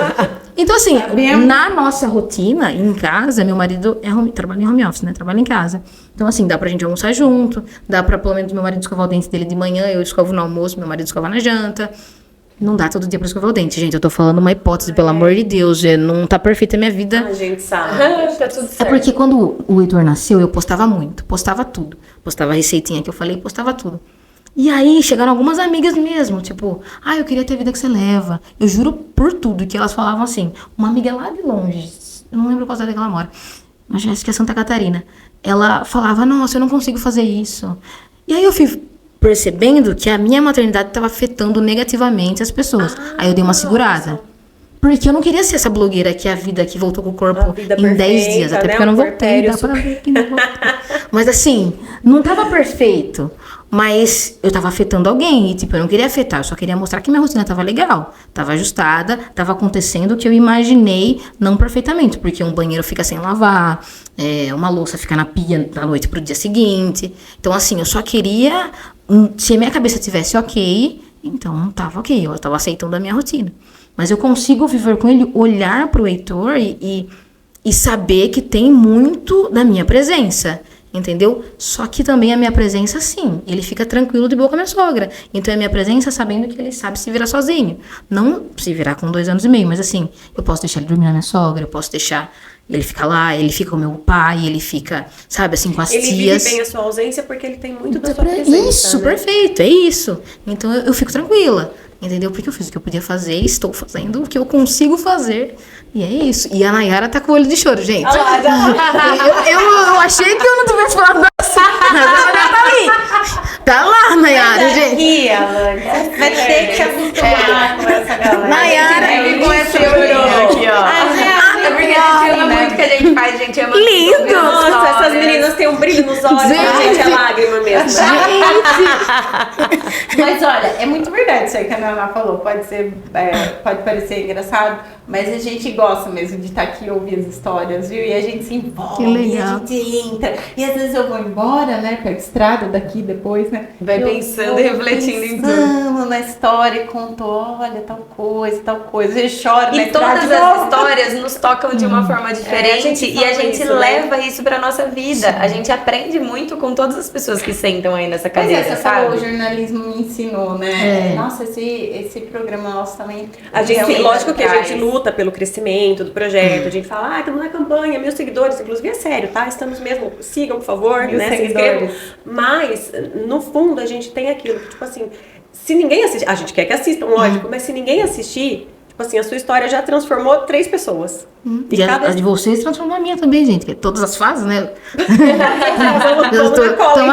Então assim, na nossa rotina, em casa, meu marido trabalha em home office, né? Trabalha em casa. Então assim, dá pra gente almoçar junto. Dá pra, pelo menos, meu marido escovar o dente dele de manhã. Eu escovo no almoço, meu marido escova na janta. Não dá todo dia pra escovar o dente, gente. Eu tô falando uma hipótese, pelo amor de Deus. Não tá perfeita a minha vida. a gente sabe. Tá tudo certo. É porque quando o Heitor nasceu, eu postava muito. Postava tudo. Postava a receitinha que eu falei, postava tudo. E aí, chegaram algumas amigas mesmo, tipo... eu queria ter a vida que você leva. Eu juro por tudo que elas falavam assim. Uma amiga lá de longe, eu não lembro qual cidade que ela mora, mas acho que é Santa Catarina. Ela falava, nossa, eu não consigo fazer isso. E aí eu fui percebendo que a minha maternidade estava afetando negativamente as pessoas. Aí eu dei uma segurada. Porque eu não queria ser essa blogueira que a vida que voltou com o corpo em 10 dias. Até porque eu não voltei, dá pra ver que não voltei. Mas assim, não tava perfeito. Mas eu tava afetando alguém. E tipo, eu não queria afetar. Eu só queria mostrar que minha rotina tava legal. Tava ajustada. Tava acontecendo o que eu imaginei, não perfeitamente. Porque um banheiro fica sem lavar. Uma louça fica na pia da noite pro dia seguinte. Então assim, eu só queria... Se a minha cabeça tivesse ok, então tava ok. Eu tava aceitando a minha rotina. Mas eu consigo viver com ele, olhar pro Heitor e saber que tem muito da minha presença, entendeu? Só que também a minha presença, sim, ele fica tranquilo de boa com a minha sogra. Então é a minha presença sabendo que ele sabe se virar sozinho. Não se virar com 2 anos e meio, mas assim, eu posso deixar ele dormir na minha sogra, eu posso deixar ele ficar lá, ele fica com o meu pai, ele fica, sabe, assim, com as tias. Ele vive bem a sua ausência porque ele tem muito da sua presença, Isso, né? perfeito, é isso. Então eu fico tranquila. Entendeu? Porque eu fiz o que eu podia fazer, estou fazendo o que eu consigo fazer. E é isso. E a Nayara tá com o olho de choro, gente. Eu achei que eu não tivesse falado assim. Mas ela já tá ali. Tá lá, Nayara, gente. Aqui, Alane, vai ter que se acostumar com essa galera. Nayara, com esse olho aqui, ó. É porque a gente ama muito o que a gente faz, a gente ama Lindo! muito ver as Nossa, essas histórias. meninas têm um brilho nos olhos, gente, é lágrima mesmo. Mas olha, é muito verdade isso aí que a Naná falou. Pode parecer engraçado, mas a gente gosta mesmo de estar aqui e ouvir as histórias, viu? E a gente se envolve, Que legal. e a gente entra. E às vezes eu vou embora, né? Pego estrada daqui depois, né? Vai Eu pensando vou e refletindo em tudo. pensando na história e conto, olha, tal coisa. Eu choro na E todas estrada. as histórias nos tocam de uma forma diferente e a gente isso, né? leva isso pra nossa vida. A gente aprende muito com todas as pessoas que sentam aí nessa Mas cadeira, você falou, o sabe? jornalismo me ensinou, né? Nossa, esse programa nosso também. A gente, realmente lógico que a traz. gente luta pelo crescimento do projeto, a gente fala, estamos na campanha, 1000 seguidores, inclusive é sério, tá? Estamos mesmo, sigam, por favor, 1000 né? Se seguidores. inscrevam. Mas, no fundo, a gente tem aquilo que, tipo assim, se ninguém assistir, a gente quer que assistam, lógico, mas se ninguém assistir, tipo assim, a sua história já transformou 3 pessoas. E a de vocês transformou a minha também, gente. Que todas as fases, né? Estamos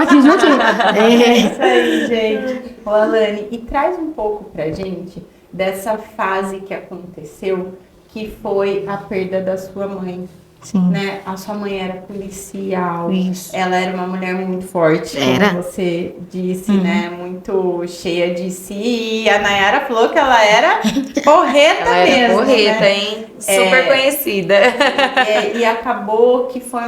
aqui juntinho. É isso aí, gente. Ô, Alane, e traz um pouco pra gente dessa fase que aconteceu, que foi a perda da sua mãe. Sim. Né? A sua mãe era policial. Isso. Ela era uma mulher muito forte, Era. como você disse, né? Muito cheia de si. E a Nayara falou que ela era porreta Ela era mesmo. porreta, né? hein? Super conhecida. E acabou que foi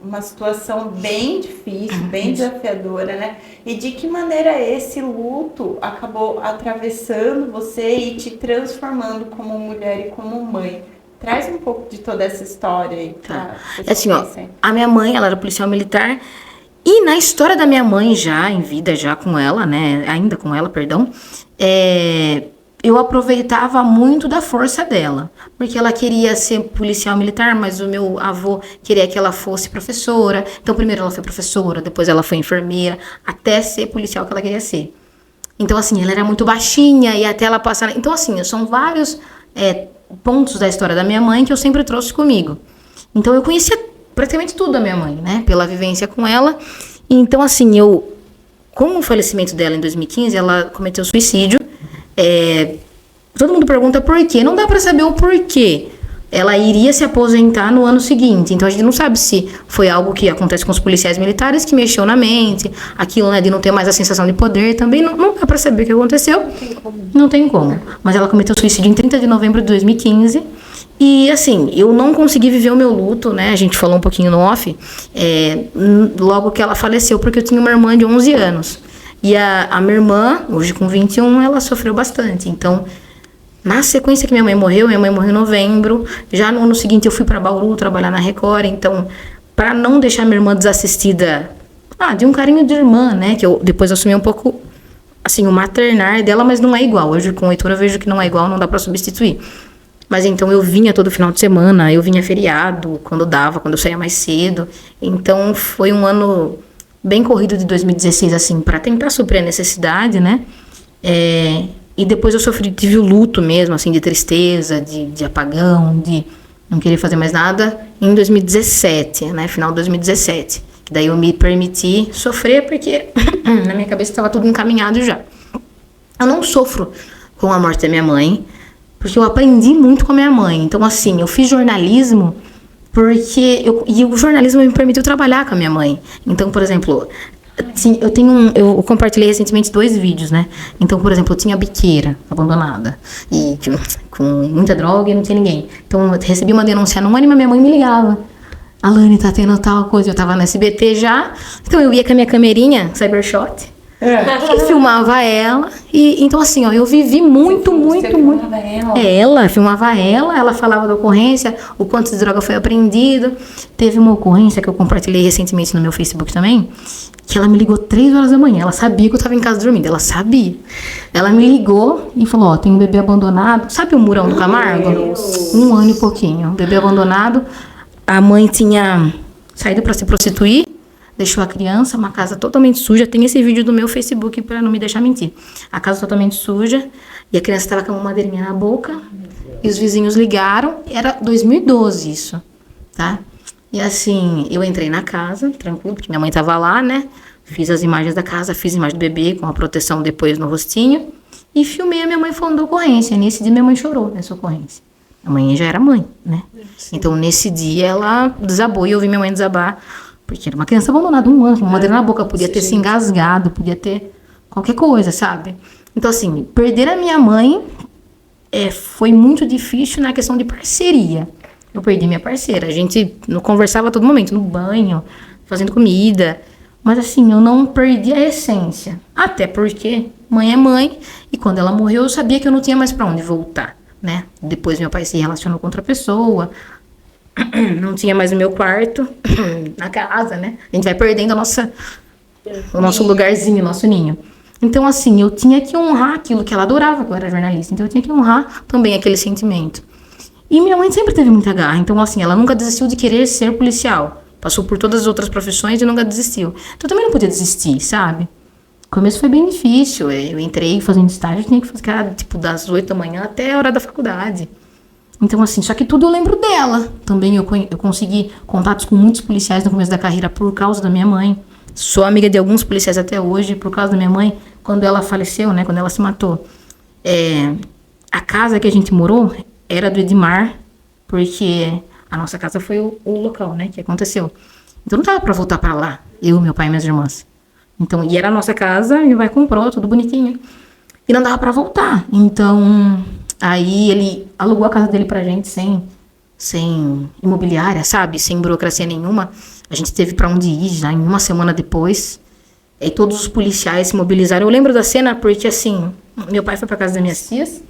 uma situação bem difícil, bem desafiadora, né? E de que maneira esse luto acabou atravessando você e te transformando como mulher e como mãe? Traz um pouco de toda essa história aí. Tá. É assim, ó, a minha mãe, ela era policial militar. E na história da minha mãe, já em vida, já com ela, né? Ainda com ela, perdão. Eu aproveitava muito da força dela. Porque ela queria ser policial militar, mas o meu avô queria que ela fosse professora. Então, primeiro ela foi professora, depois ela foi enfermeira, até ser policial que ela queria ser. Então, assim, ela era muito baixinha e até ela passar... Então, assim, são vários pontos da história da minha mãe que eu sempre trouxe comigo. Então, eu conhecia praticamente tudo da minha mãe, né? Pela vivência com ela. Então, assim, com o falecimento dela em 2015, ela cometeu suicídio. Todo mundo pergunta por quê. Não dá pra saber o porquê. Ela iria se aposentar no ano seguinte. Então, a gente não sabe se foi algo que acontece com os policiais militares que mexeu na mente. Aquilo, né, de não ter mais a sensação de poder. Também não dá pra saber o que aconteceu. Não tem como. Mas ela cometeu suicídio em 30 de novembro de 2015. E, assim, eu não consegui viver o meu luto, né? A gente falou um pouquinho no off. Logo que ela faleceu, porque eu tinha uma irmã de 11 anos. E a minha irmã, hoje com 21, ela sofreu bastante. Então, na sequência que minha mãe morreu em novembro. Já no ano seguinte eu fui para Bauru trabalhar na Record. Então, para não deixar minha irmã desassistida, de um carinho de irmã, né? Que eu depois assumi um pouco, assim, o maternar dela, mas não é igual. Hoje com o Heitor eu vejo que não é igual, não dá para substituir. Mas então eu vinha todo final de semana, eu vinha feriado, quando eu saía mais cedo. Então foi um ano bem corrido de 2016, assim, para tentar suprir a necessidade, né? E depois eu tive o luto mesmo, assim, de tristeza, de apagão, de não querer fazer mais nada, em 2017, né? Final de 2017. Que daí eu me permiti sofrer, porque na minha cabeça estava tudo encaminhado já. Eu não sofro com a morte da minha mãe, porque eu aprendi muito com a minha mãe. Então, assim, eu fiz jornalismo e o jornalismo me permitiu trabalhar com a minha mãe. Então, por exemplo, eu compartilhei recentemente 2 vídeos, né? Então, por exemplo, eu tinha biqueira abandonada e com muita droga e não tinha ninguém. Então, eu recebi uma denúncia anônima, minha mãe me ligava. Alane, tá tendo tal coisa. Eu tava no SBT já. Então, eu ia com a minha camerinha, Cybershot, e filmava ela. E então, assim, eu vivi muito. Ela filmava ela falava da ocorrência, o quanto de droga foi apreendido. Teve uma ocorrência que eu compartilhei recentemente no meu Facebook também, que ela me ligou 3 horas da manhã. Ela sabia que eu tava em casa dormindo, ela sabia. Ela me ligou e falou, tem um bebê abandonado. Sabe o Murão do Camargo? 1 ano e pouquinho, um bebê abandonado. A mãe tinha saído para se prostituir, deixou a criança, uma casa totalmente suja. Tem esse vídeo do meu Facebook para não me deixar mentir. A casa totalmente suja e a criança estava com uma madeirinha na boca. E os vizinhos ligaram. Era 2012 isso, tá? E assim, eu entrei na casa, tranquilo, porque minha mãe estava lá, né? Fiz as imagens da casa, fiz imagem do bebê com a proteção depois no rostinho. E filmei a minha mãe falando da ocorrência. Nesse dia minha mãe chorou nessa ocorrência. A mãe já era mãe, né? Sim. Então nesse dia ela desabou e eu vi minha mãe desabar. Porque era uma criança abandonada 1 ano, com uma madeira na boca, podia ter se engasgado, podia ter qualquer coisa, sabe? Então, assim, perder a minha mãe foi muito difícil na questão de parceria. Eu perdi minha parceira, a gente não conversava a todo momento, no banho, fazendo comida. Mas, assim, eu não perdi a essência. Até porque mãe é mãe, e quando ela morreu, eu sabia que eu não tinha mais pra onde voltar, né? Depois meu pai se relacionou com outra pessoa, não tinha mais o meu quarto na casa, né? A gente vai perdendo o nosso lugarzinho, o nosso ninho. Então, assim, eu tinha que honrar aquilo que ela adorava, que eu era jornalista. Então, eu tinha que honrar também aquele sentimento. E minha mãe sempre teve muita garra. Então, assim, ela nunca desistiu de querer ser policial. Passou por todas as outras profissões e nunca desistiu. Então, eu também não podia desistir, sabe? O começo foi bem difícil. Eu entrei fazendo estágio, tinha que ficar, tipo, das 8 da manhã até a hora da faculdade. Então, assim, só que tudo eu lembro dela. Também eu consegui contatos com muitos policiais no começo da carreira por causa da minha mãe. Sou amiga de alguns policiais até hoje por causa da minha mãe. Quando ela faleceu, né, quando ela se matou, a casa que a gente morou era do Edmar, porque a nossa casa foi o local, né, que aconteceu. Então não dava pra voltar pra lá, eu, meu pai e minhas irmãs. Então, e era a nossa casa, meu pai comprou, tudo bonitinho. E não dava pra voltar. Então, aí ele alugou a casa dele pra gente sem imobiliária, sabe? Sem burocracia nenhuma. A gente teve pra onde ir já em 1 semana depois. E todos os policiais se mobilizaram. Eu lembro da cena porque, assim, meu pai foi pra casa das minhas tias.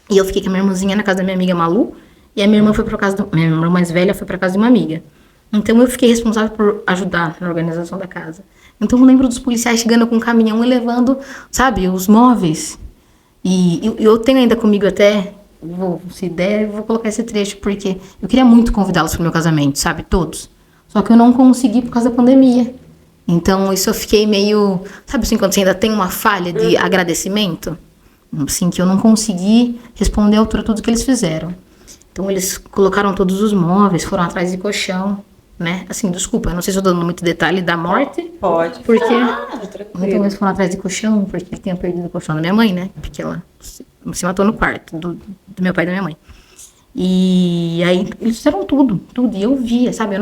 E eu fiquei com a minha irmãzinha na casa da minha amiga Malu. E a minha irmã foi pra casa minha irmã mais velha foi pra casa de uma amiga. Então eu fiquei responsável por ajudar na organização da casa. Então eu lembro dos policiais chegando com um caminhão e levando, sabe, os móveis. E eu tenho ainda comigo até, se der, eu vou colocar esse trecho, porque eu queria muito convidá-los pro meu casamento, sabe, todos. Só que eu não consegui por causa da pandemia. Então isso eu fiquei meio, sabe assim, quando você ainda tem uma falha de agradecimento? Assim, que eu não consegui responder à altura tudo que eles fizeram. Então eles colocaram todos os móveis, foram atrás de colchão. né? Assim, desculpa, eu não sei se eu tô dando muito detalhe da morte. Pode. Porque tranquilo. muitas vezes foram atrás de colchão, porque ele tinha perdido o colchão da minha mãe, né? Porque ela se matou no quarto do meu pai e da minha mãe. E aí eles fizeram tudo. E eu via, sabe?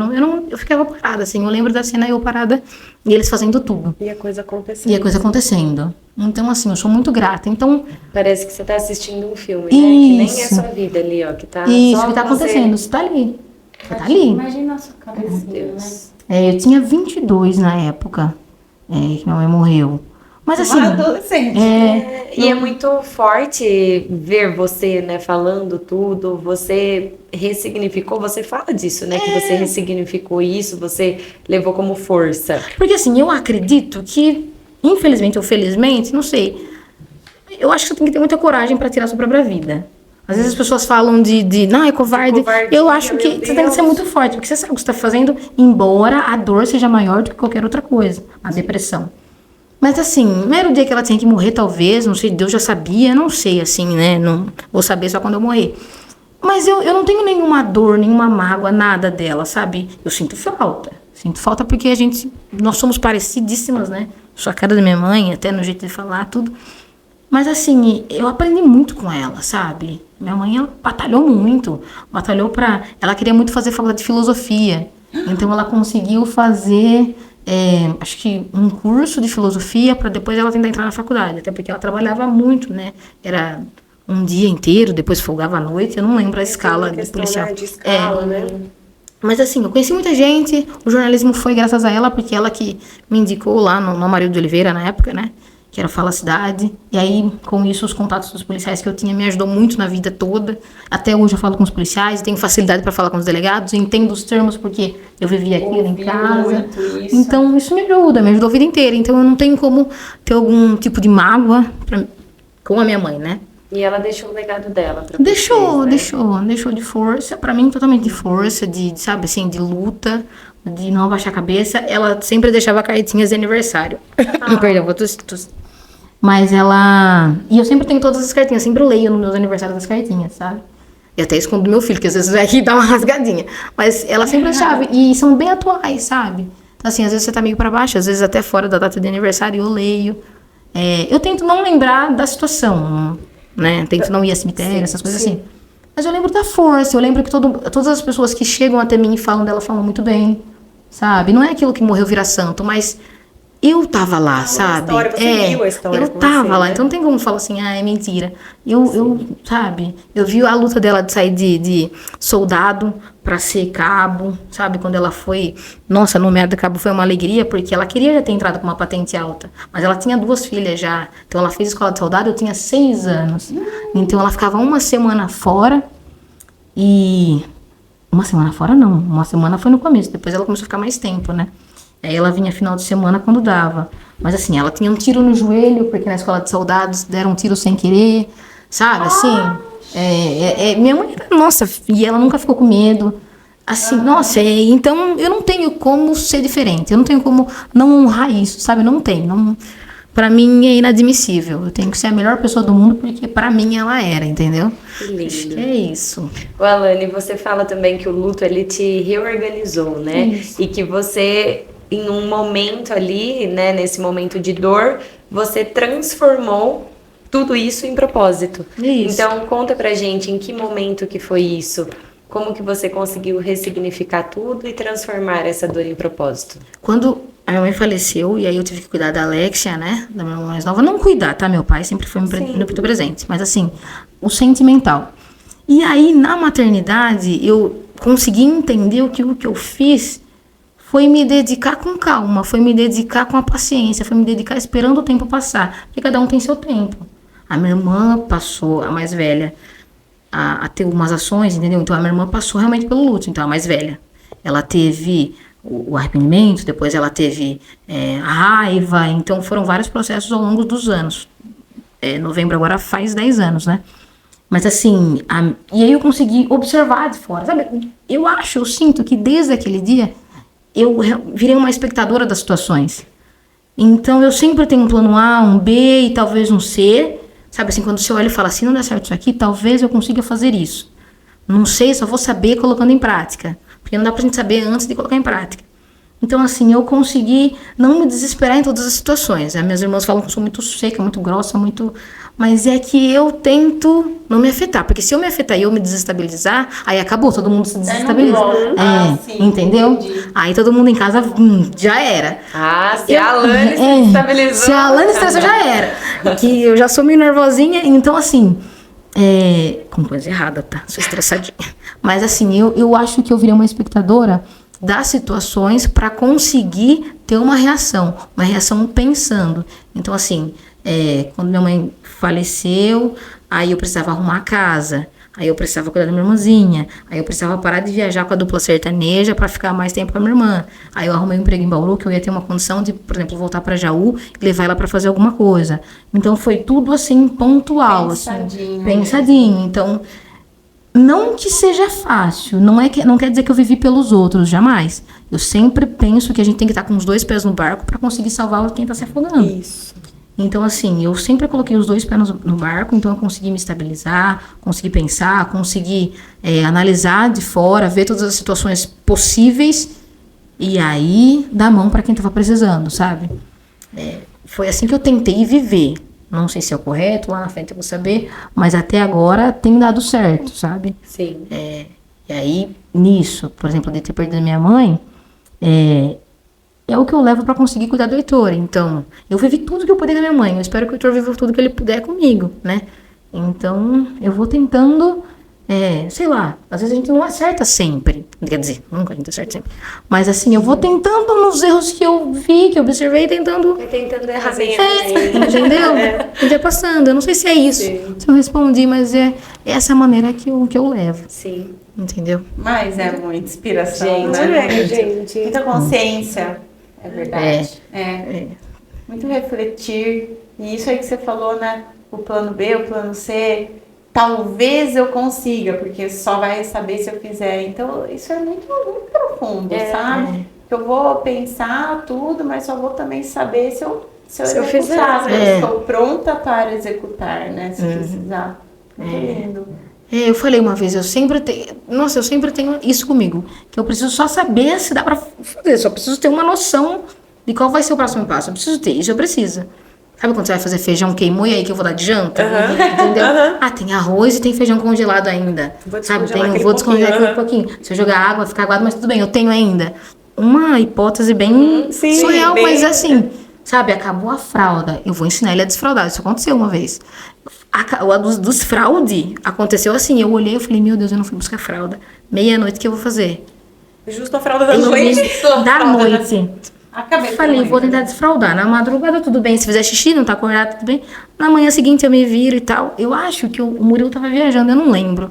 Eu ficava parada, assim. Eu lembro da cena eu parada e eles fazendo tudo. E a coisa acontecendo. E a coisa acontecendo. Então, assim, eu sou muito grata. Então, Parece que você tá assistindo um filme, né? Que nem é a Isso. sua vida ali, ó. Que tá isso só que tá você. acontecendo, você tá ali. Você tá ali. Imagina a sua cabecinha, né? Eu tinha 22 na época que minha mãe morreu. Mas assim, Uma adolescente. E é muito forte ver você, né, falando tudo, você ressignificou, você fala disso, né, que você ressignificou isso, você levou como força. porque assim, eu acredito que, infelizmente ou felizmente, não sei, eu acho que você tem que ter muita coragem pra tirar a sua própria vida. Às vezes as pessoas falam não, é covarde. Covardia, Eu acho que meu você tem que ser Deus. muito forte, porque você sabe o que você tá fazendo, embora a dor seja maior do que qualquer outra coisa, a depressão. Mas assim, não era o dia que ela tinha que morrer, talvez, não sei, Deus já sabia, não sei, assim, né? Não vou saber só quando eu morrer. Mas eu não tenho nenhuma dor, nenhuma mágoa, nada dela, sabe? Eu sinto falta. Sinto falta porque nós somos parecidíssimas, né? Sua cara da minha mãe, até no jeito de falar, tudo. Mas assim, eu aprendi muito com ela, sabe? Minha mãe, ela batalhou muito. Ela queria muito fazer faculdade de filosofia. Então ela conseguiu fazer... acho que um curso de filosofia para depois ela tentar entrar na faculdade, até porque ela trabalhava muito, né? Era um dia inteiro, depois folgava à noite, eu não lembro a escala de policial. Né, de escala, né? Mas assim, eu conheci muita gente, o jornalismo foi graças a ela, porque ela que me indicou lá no Amarildo de Oliveira na época, né? Que era Fala Cidade. E aí, com isso, os contatos dos policiais que eu tinha me ajudou muito na vida toda. Até hoje eu falo com os policiais, tenho facilidade para falar com os delegados, entendo os termos porque eu vivia aquilo em casa. Então, isso me ajudou a vida inteira. Então, eu não tenho como ter algum tipo de mágoa com a minha mãe, né? E ela deixou o legado dela pra Deixou vocês, de força, pra mim totalmente de força, sabe, assim, de luta, de não abaixar a cabeça. Ela sempre deixava cartinhas de aniversário. Perdão, vou tossir. Mas e eu sempre tenho todas as cartinhas, sempre leio nos meus aniversários as cartinhas, sabe? E até escondo do meu filho, que às vezes vai aqui dar uma rasgadinha. Mas ela sempre deixava, e são bem atuais, sabe? Então, assim, às vezes você tá meio pra baixo, às vezes até fora da data de aniversário eu leio. Eu tento não lembrar da situação, né? Tento não ir a cemitério, essas coisas assim. Mas eu lembro da força, eu lembro que todas as pessoas que chegam até mim e falam dela falam muito bem, sabe? Não é aquilo que morreu virar santo, mas eu tava lá, sabe? História, você viu a história eu com tava você, lá, né? então não tem como falar assim, é mentira. Sabe? Eu vi a luta dela de sair de soldado pra ser cabo, sabe? Quando ela foi, nossa, nomeada cabo foi uma alegria, porque ela queria já ter entrado com uma patente alta, mas ela tinha 2 filhas já. Então ela fez escola de soldado, eu tinha 6 anos. Então ela ficava 1 semana fora e... 1 semana fora não, 1 semana foi no começo, depois ela começou a ficar mais tempo, né? Aí ela vinha final de semana quando dava. Mas assim, ela tinha um tiro no joelho, porque na escola de soldados deram um tiro sem querer, sabe? Assim, minha mãe, nossa, e ela nunca ficou com medo. Assim, nossa, então eu não tenho como ser diferente. Eu não tenho como não honrar isso, sabe? Não tem. Pra mim é inadmissível. Eu tenho que ser a melhor pessoa do mundo, porque pra mim ela era, entendeu? Que lindo. Acho que é isso. O Alane, você fala também que o luto, ele te reorganizou, né? Isso. E que você, em um momento ali, né, nesse momento de dor, você transformou tudo isso em propósito. Isso. Então, conta pra gente em que momento que foi isso. Como que você conseguiu ressignificar tudo e transformar essa dor em propósito? Quando a minha mãe faleceu, e aí eu tive que cuidar da Alexia, né? Da minha irmã mais nova. Não cuidar, tá? Meu pai sempre foi muito presente. Mas assim, o sentimental. E aí, na maternidade, eu consegui entender o que eu fiz foi me dedicar com calma, foi me dedicar com a paciência, foi me dedicar esperando o tempo passar. Porque cada um tem seu tempo. A minha irmã passou, a mais velha, a ter umas ações, entendeu? Então a minha irmã passou realmente pelo luto, então a mais velha. Ela teve o arrependimento, depois ela teve a raiva, então foram vários processos ao longo dos anos. Novembro agora faz 10 anos, né? Mas assim, e aí eu consegui observar de fora, sabe? Eu sinto que desde aquele dia eu virei uma espectadora das situações. Então eu sempre tenho um plano A, um B e talvez um C. Sabe assim, quando você olha e fala assim, não dá certo isso aqui, talvez eu consiga fazer isso. Não sei, só vou saber colocando em prática. Porque não dá pra gente saber antes de colocar em prática. Então, assim, eu consegui não me desesperar em todas as situações. As minhas irmãs falam que eu sou muito seca, muito grossa, muito... Mas é que eu tento não me afetar. Porque se eu me afetar e eu me desestabilizar, aí acabou, todo mundo se desestabiliza. Sim, entendeu? entendi. Aí todo mundo em casa, já era. Se a Alane se estabilizou. Se a Alane estressou, já era. Que eu já sou meio nervosinha, então assim... com coisa errada, tá? Sou estressadinha. Mas assim, eu acho que eu virei uma espectadora das situações para conseguir ter uma reação pensando. Então assim, quando minha mãe faleceu, aí eu precisava arrumar a casa, aí eu precisava cuidar da minha irmãzinha, aí eu precisava parar de viajar com a dupla sertaneja para ficar mais tempo com a minha irmã. Aí eu arrumei um emprego em Bauru que eu ia ter uma condição de, por exemplo, voltar para Jaú e levar ela para fazer alguma coisa. Então foi tudo assim pontual, pensadinho. Então não que seja fácil, não quer dizer que eu vivi pelos outros, jamais. Eu sempre penso que a gente tem que estar com os 2 pés no barco para conseguir salvar quem está se afogando. Isso. Então, assim, eu sempre coloquei os 2 pés no barco, então eu consegui me estabilizar, consegui pensar, consegui analisar de fora, ver todas as situações possíveis e aí dar a mão para quem estava precisando, sabe? Foi assim que eu tentei viver. Não sei se é o correto, lá na frente eu vou saber, mas até agora tem dado certo, sabe? Sim. E aí, nisso, por exemplo, de ter perdido minha mãe, é o que eu levo para conseguir cuidar do Heitor. Então, eu vivi tudo que eu puder com a minha mãe. Eu espero que o Heitor viva tudo que ele puder comigo, né? Então, eu vou tentando, sei lá, às vezes a gente não acerta sempre. Quer dizer, nunca a gente acerta sempre. Mas assim, eu vou tentando nos erros que eu vi, que eu observei, tentando... Tentando errar bem. Entendeu? E vai passando. Eu não sei se é isso. Sim. Se eu respondi, mas é essa maneira que eu levo. Sim. Entendeu? Mas é muita inspiração, Gente, né? gente. Muita consciência. É verdade. É. Muito refletir. E isso aí que você falou, né? O plano B, o plano C. Talvez eu consiga, porque só vai saber se eu fizer. Então, isso é muito, muito profundo, sabe? Que eu vou pensar tudo, mas só vou também saber se eu executar. fizer. Se eu estou pronta para executar, né? Se precisar. Muito lindo. Eu falei uma vez, eu sempre tenho isso comigo, que eu preciso só saber se dá pra fazer, só preciso ter uma noção de qual vai ser o próximo passo, eu preciso ter, isso eu preciso. Sabe quando você vai fazer feijão, queimou e aí que eu vou dar de janta? Entendeu? Tem arroz e tem feijão congelado ainda. Vou descongelar aquele pouquinho. Se eu jogar água, fica aguado, mas tudo bem, eu tenho ainda. Uma hipótese bem surreal, mas assim, sabe, acabou a fralda, eu vou ensinar ele a desfraudar, isso aconteceu uma vez. Dos fraude aconteceu assim, eu olhei e falei, meu Deus, eu não fui buscar fralda. Meia-noite que eu vou fazer. Justo a fralda da noite. Da noite. Acabei. Falei, vou tentar desfraudar. Na madrugada tudo bem, se fizer xixi, não tá acordado, tudo bem. Na manhã seguinte eu me viro e tal. Eu acho que o Murilo tava viajando, eu não lembro.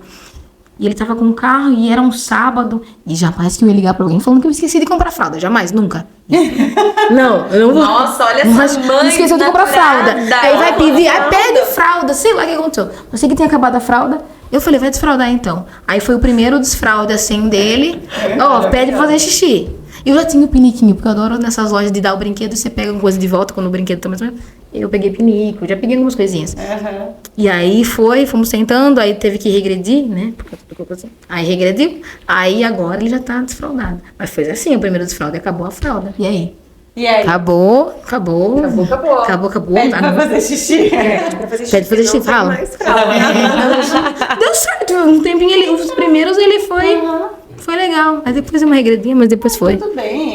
E ele tava com um carro e era um sábado. E jamais que eu ia ligar pra alguém falando que eu esqueci de comprar fralda. Jamais, nunca. Não, eu não vou. Nossa, olha Mas essa mãe. esqueceu de comprar fralda. Aí vai pedir, aí pede fralda. Sei lá o que aconteceu. Eu sei que tinha acabado a fralda. Eu falei, vai desfraudar então. Aí foi o primeiro desfraude assim dele. Pede pra fazer xixi. Eu já tinha o piniquinho, porque eu adoro nessas lojas de dar o brinquedo e você pega alguma coisa de volta quando o brinquedo tá mais ou menos. Eu peguei pinico, já peguei algumas coisinhas. E aí fomos tentando, aí teve que regredir, né? Aí regrediu, aí agora ele já tá desfraudado. Mas foi assim, o primeiro desfraude acabou a fralda. E aí? Acabou. Pede pra fazer xixi. Pede pra fazer xixi, fala. Deu certo, um tempinho os primeiros ele foi legal. Aí depois uma regredinha, mas depois foi. Tudo bem.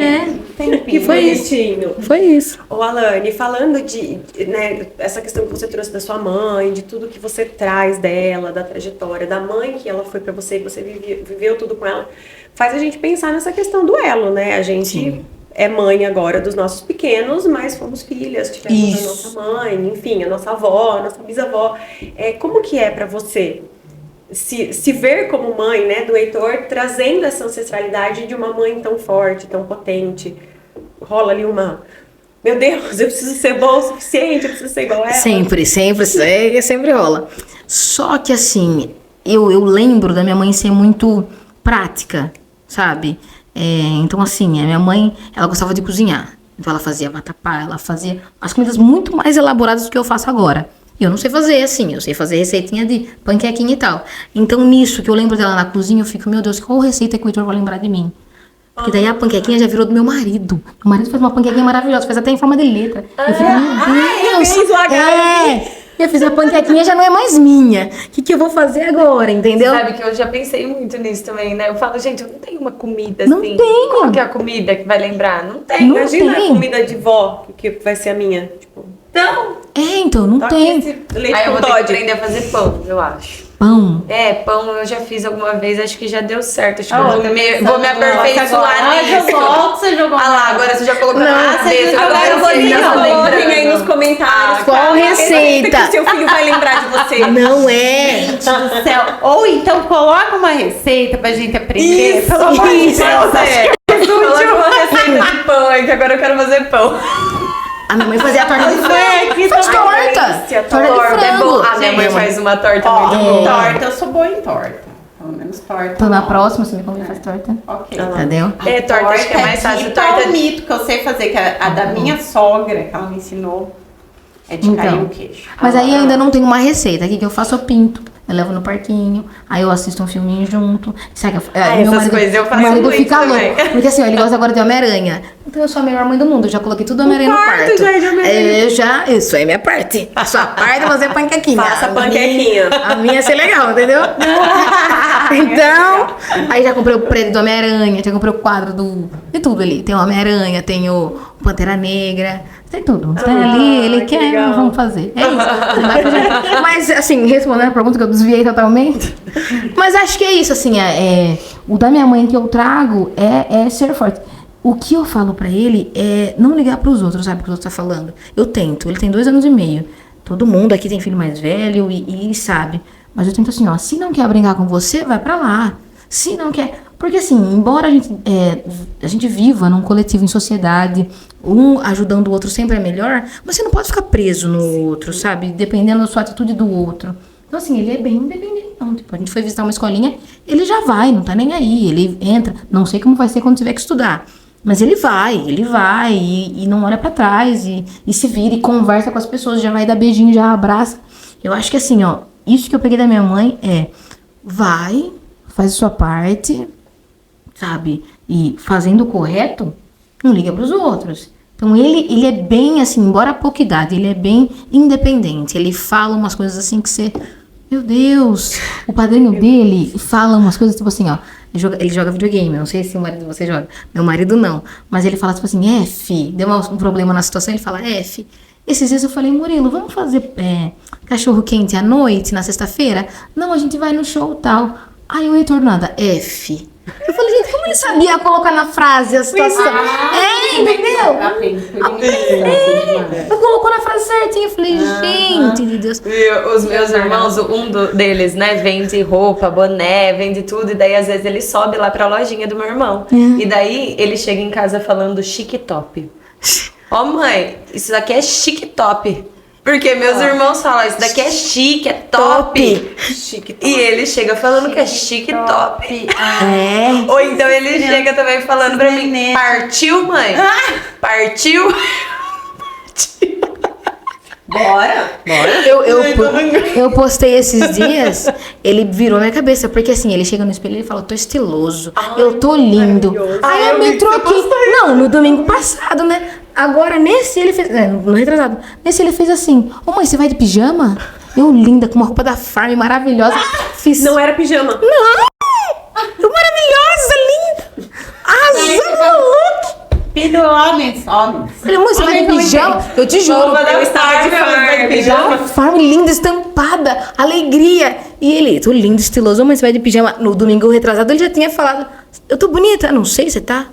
E foi isso. Foi isso. Ô, Alane, falando de, né, essa questão que você trouxe da sua mãe, de tudo que você traz dela, da trajetória, da mãe que ela foi pra você, que você viveu tudo com ela, faz a gente pensar nessa questão do elo, né? A gente é mãe agora dos nossos pequenos, mas fomos filhas, tivemos a nossa mãe, enfim, a nossa avó, a nossa bisavó. Como que é pra você se ver como mãe, né, do Heitor, trazendo essa ancestralidade de uma mãe tão forte, tão potente? Rola ali meu Deus, eu preciso ser boa o suficiente, eu preciso ser igual ela. Sempre rola. Só que assim, eu lembro da minha mãe ser muito prática, sabe? Então assim, a minha mãe, ela gostava de cozinhar. Então ela fazia vatapá, ela fazia as comidas muito mais elaboradas do que eu faço agora. E eu não sei fazer assim, eu sei fazer receitinha de panquequinha e tal. Então, nisso que eu lembro dela na cozinha, eu fico, meu Deus, qual receita que o Heitor vai lembrar de mim? Porque daí a panquequinha já virou do meu marido. Meu marido faz uma panquequinha maravilhosa, faz até em forma de letra. Eu fico, meu Deus! Eu fiz a panquequinha, já não é mais minha. O que eu vou fazer agora, entendeu? Sabe que eu já pensei muito nisso também, né? Eu falo, gente, eu não tenho uma comida Não assim. tenho. Qual que é a comida que vai lembrar? Não tem. Não Imagina tem. a comida de vó, que vai ser a minha. Tipo, Então, Então, não tem. esse leite aí eu com vou ter que Toddy. aprender a fazer pão, eu acho. Pão. Pão eu já fiz alguma vez, acho que já deu certo. Acho que Ah, vou me aperfeiçoar nisso. Você jogou. Ah lá, agora você já colocou Não, na cabeça. Agora vocês já tá coloquem lembrando. aí nos comentários Qual receita? que o seu filho vai lembrar de você. Não é. Gente do céu. Ou então coloca uma receita pra gente aprender. Isso, pelo amor de isso, Deus. Coloca uma receita de pão aí, que agora eu quero fazer pão. A minha mãe fazia a torta de frango. que Faz também torta. Torta de Torta é bom. frango. A minha mãe faz uma torta Ó, muito boa. torta, eu sou boa em torta. Pelo menos torta. Então, na não. próxima, você me convida faz torta. Ok. Entendeu? Torta acho que é mais fácil. Dito Torta ao mito que eu sei fazer, que a da minha sogra, que ela me ensinou, é de cair o queijo. Mas aí ainda não tem uma receita. Aqui que eu faço, eu pinto. Eu levo no parquinho, aí eu assisto um filminho junto. Sabe, essas coisas eu faço meu marido muito fica também. louco. Porque assim, ó, ele gosta agora de Homem-Aranha. Então eu sou a melhor mãe do mundo. Eu já coloquei tudo Homem-Aranha no quarto. já é de Homem-Aranha. Isso aí é minha parte. A sua parte é fazer panquequinha. Faça A panquequinha. A minha é ser legal, entendeu? Então, aí já comprei o prédio do Homem-Aranha, já comprei o quadro de tudo ali. Tem o Homem-Aranha, tem o Pantera Negra, tem tudo. Tem ali, ele que quer, legal. vamos fazer. É isso. Não dá pra gente- Mas, assim, respondendo a pergunta que eu desviei totalmente. Mas acho que é isso, assim, o da minha mãe que eu trago é ser forte. O que eu falo pra ele é não ligar pros outros, sabe? O que os outros tá falando. Eu tento, ele tem 2 anos e meio. Todo mundo aqui tem filho mais velho e sabe. Mas eu tento assim, ó, se não quer brincar com você, vai pra lá. Se não quer... Porque assim, embora a gente viva num coletivo, em sociedade, um ajudando o outro sempre é melhor, mas você não pode ficar preso no outro, sabe? Dependendo da sua atitude do outro. Então assim, ele é bem independente. Então, tipo, a gente foi visitar uma escolinha, ele já vai, não tá nem aí. Ele entra, não sei como vai ser quando tiver que estudar. Mas ele vai e não olha pra trás e se vira e conversa com as pessoas, já vai dar beijinho, já abraça. Eu acho que assim, ó, isso que eu peguei da minha mãe vai, faz a sua parte, sabe? E fazendo o correto, não liga pros outros. Então ele é bem assim, embora a pouca idade, ele é bem independente. Ele fala umas coisas assim que você... Meu Deus! O padrinho dele fala umas coisas tipo assim, ó. Ele joga videogame, não sei se o marido de você joga. Meu marido não. Mas ele fala tipo assim, deu um problema na situação, ele fala, esses dias eu falei, Murilo, vamos fazer cachorro quente à noite, na sexta-feira? Não, a gente vai no show tal. Aí o Heitor nada, F. Eu falei, gente, como ele sabia colocar na frase a situação? Entendeu? Eu colocou na frase certinha. Eu falei, gente de Deus. Os meus irmãos, deles, né, vende roupa, boné, vende tudo. E daí, às vezes, ele sobe lá pra lojinha do meu irmão. E daí, ele chega em casa falando chique top. Ó, mãe, isso daqui é chique top. Porque meus irmãos falam, isso daqui é chique, é top. Chique. E ele chega falando que é chique top. É. Ou então ele chega também falando pra mim, partiu, mãe? Partiu? Bora. Eu postei esses dias, ele virou minha cabeça, porque assim, ele chega no espelho e ele fala, tô estiloso, eu tô lindo. Aí eu me troquei. Não, no domingo passado, né? Agora, nesse ele fez, no retrasado, nesse ele fez assim, ô mãe, você vai de pijama? Eu linda, com uma roupa da Farm maravilhosa. Fiz. Não era pijama. Eu maravilhosa, linda. Arrasando no look. Filho, homens. Falei, mãe, você vai de pijama? Eu te juro. Eu estava de farm, pijama. Farm linda, estampada, alegria. E ele, tô lindo, estiloso, mas você vai de pijama. No domingo retrasado ele já tinha falado, eu tô bonita? Não sei, você tá?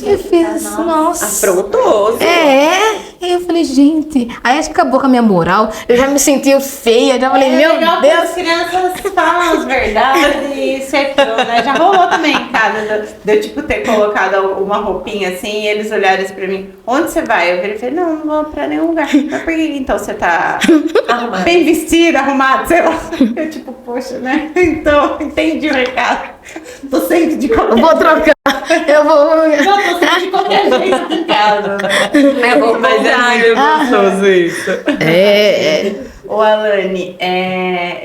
Eu fiz, nossa. Afrontoso. Aí eu falei, gente. Aí acho que acabou com a minha moral. Eu já me senti feia, já falei, meu legal Deus. que as crianças falam as verdades e isso é aquilo, né? Já rolou também em casa de eu, tipo, ter colocado uma roupinha assim e eles olharem pra mim, onde você vai? Eu virei e falei, não vou pra nenhum lugar. Mas por que então você tá bem vestido, arrumado, sei lá? Eu tipo, poxa, né? Então, entendi o recado. Tô sempre de qualquer Vou trocar. Eu vou. Não, tô sempre de qualquer jeito em casa. Mas é muito gostoso isso. Ô, Alane,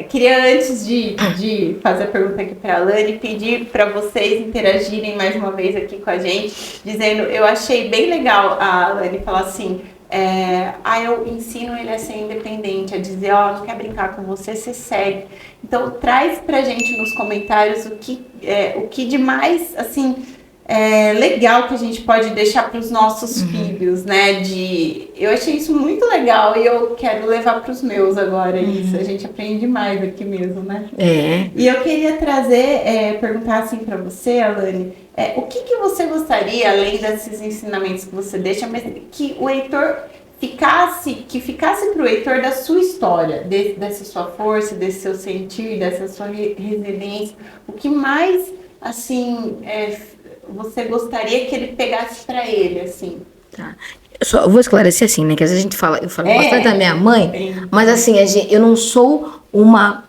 queria antes de fazer a pergunta aqui para a Alane, pedir para vocês interagirem mais uma vez aqui com a gente, dizendo, eu achei bem legal a Alane falar assim, eu ensino ele a ser independente, a dizer, não quer brincar com você, você segue. Então, traz pra gente nos comentários o que de mais, assim, legal que a gente pode deixar para os nossos filhos, né? Eu achei isso muito legal e eu quero levar para os meus agora isso. A gente aprende mais aqui mesmo, né? E eu queria perguntar assim para você, Alane, o que você gostaria, além desses ensinamentos que você deixa, mas que o Heitor ficasse para o Heitor da sua história, dessa sua força, desse seu sentir, dessa sua resiliência, o que mais, assim, você gostaria que ele pegasse pra ele, assim? Tá. Eu vou esclarecer assim, né? Que às vezes eu falo bastante da minha mãe, mas assim, eu não sou uma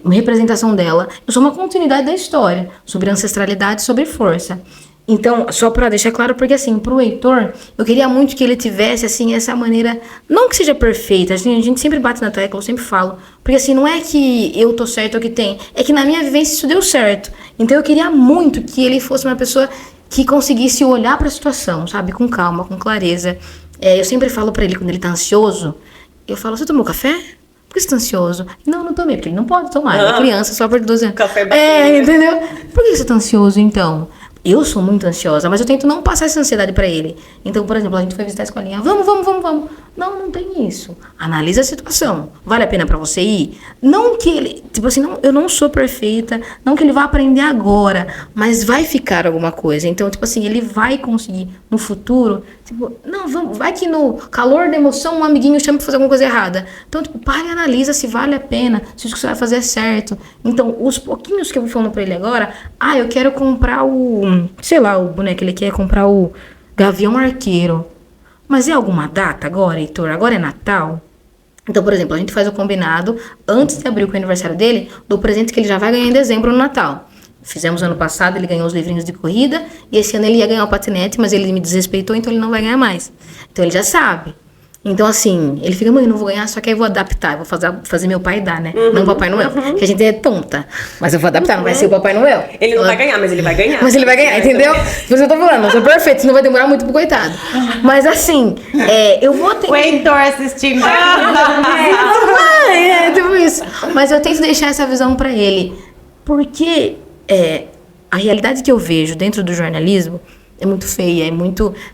representação dela, eu sou uma continuidade da história, sobre ancestralidade, sobre força. Então, só pra deixar claro, porque assim, pro Heitor, eu queria muito que ele tivesse, assim, essa maneira, não que seja perfeita, assim, a gente sempre bate na tecla, eu sempre falo, porque assim, não é que eu tô certo ou que tem, é que na minha vivência isso deu certo. Então eu queria muito que ele fosse uma pessoa que conseguisse olhar pra situação, sabe, com calma, com clareza. Eu sempre falo pra ele, quando ele tá ansioso, eu falo, você tomou café? Por que você tá ansioso? Não tomei, porque ele não pode tomar, ele é criança, só por 12 anos. Café bacana, entendeu? Por que você tá ansioso, então? Eu sou muito ansiosa, mas eu tento não passar essa ansiedade pra ele. Então, por exemplo, a gente foi visitar a escolinha. Vamos. Não tem isso. Analisa a situação. Vale a pena pra você ir? Não que ele... Tipo assim, eu não sou perfeita. Não que ele vá aprender agora. Mas vai ficar alguma coisa. Então, tipo assim, ele vai conseguir no futuro... Tipo, vai que no calor da emoção um amiguinho chama pra fazer alguma coisa errada. Então, tipo, para e analisa se vale a pena. Se isso que você vai fazer é certo. Então, os pouquinhos que eu vou falando pra ele agora... eu quero comprar o boneco, ele quer comprar o Gavião Arqueiro. Mas é alguma data agora, Heitor? Agora é Natal? Então, por exemplo, a gente faz o combinado, antes de abrir o aniversário dele, do presente que ele já vai ganhar em dezembro no Natal. Fizemos ano passado, ele ganhou os livrinhos de corrida, e esse ano ele ia ganhar o patinete, mas ele me desrespeitou, então ele não vai ganhar mais. Então ele já sabe. Então, assim, ele fica, mãe, não vou ganhar, só que aí eu vou adaptar, eu vou fazer meu pai dar, né? Não o Papai Noel, que a gente é tonta. Mas eu vou adaptar, não vai ser o Papai Noel. Ele não vai ganhar, mas ele vai ganhar. Mas ele vai ganhar, entendeu? Por isso que eu tô falando, eu sou perfeito, senão vai demorar muito pro coitado. Mas assim, eu vou ter... O Heitor assistindo. Tipo isso. Mas eu tento deixar essa visão pra ele. Porque a realidade que eu vejo dentro do jornalismo é muito feia,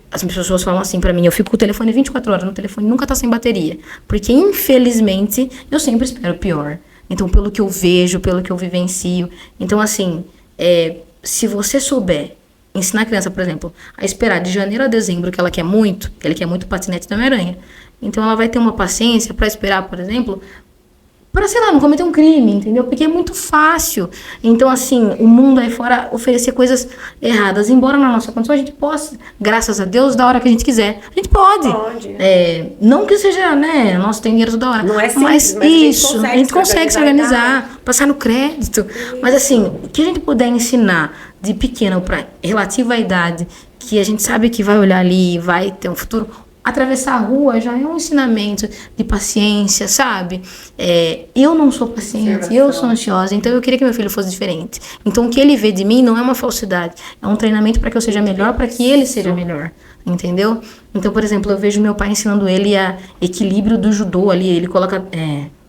as pessoas falam assim pra mim, eu fico com o telefone 24 horas no telefone, nunca tá sem bateria. Porque, infelizmente, eu sempre espero o pior. Então, pelo que eu vejo, pelo que eu vivencio. Então, assim, se você souber ensinar a criança, por exemplo, a esperar de janeiro a dezembro, que ele quer muito patinete da Homem-Aranha. Então, ela vai ter uma paciência pra esperar, por exemplo, para, sei lá, não cometer um crime, entendeu? Porque é muito fácil. Então, assim, o mundo aí fora oferecer coisas erradas. Embora na nossa condição a gente possa, graças a Deus, da hora que a gente quiser. A gente pode. Não que seja, né, nosso tem dinheiro toda hora. Não é simples, mas isso, a gente consegue se organizar, passar no crédito. Mas, assim, o que a gente puder ensinar de pequeno para relativa à idade, que a gente sabe que vai olhar ali e vai ter um futuro... Atravessar a rua já é um ensinamento de paciência, sabe? Eu não sou paciente, eu sou ansiosa, então eu queria que meu filho fosse diferente. Então o que ele vê de mim não é uma falsidade, é um treinamento para que eu seja melhor, para que ele seja melhor, entendeu? Então, por exemplo, eu vejo meu pai ensinando ele a equilíbrio do judô ali, ele coloca...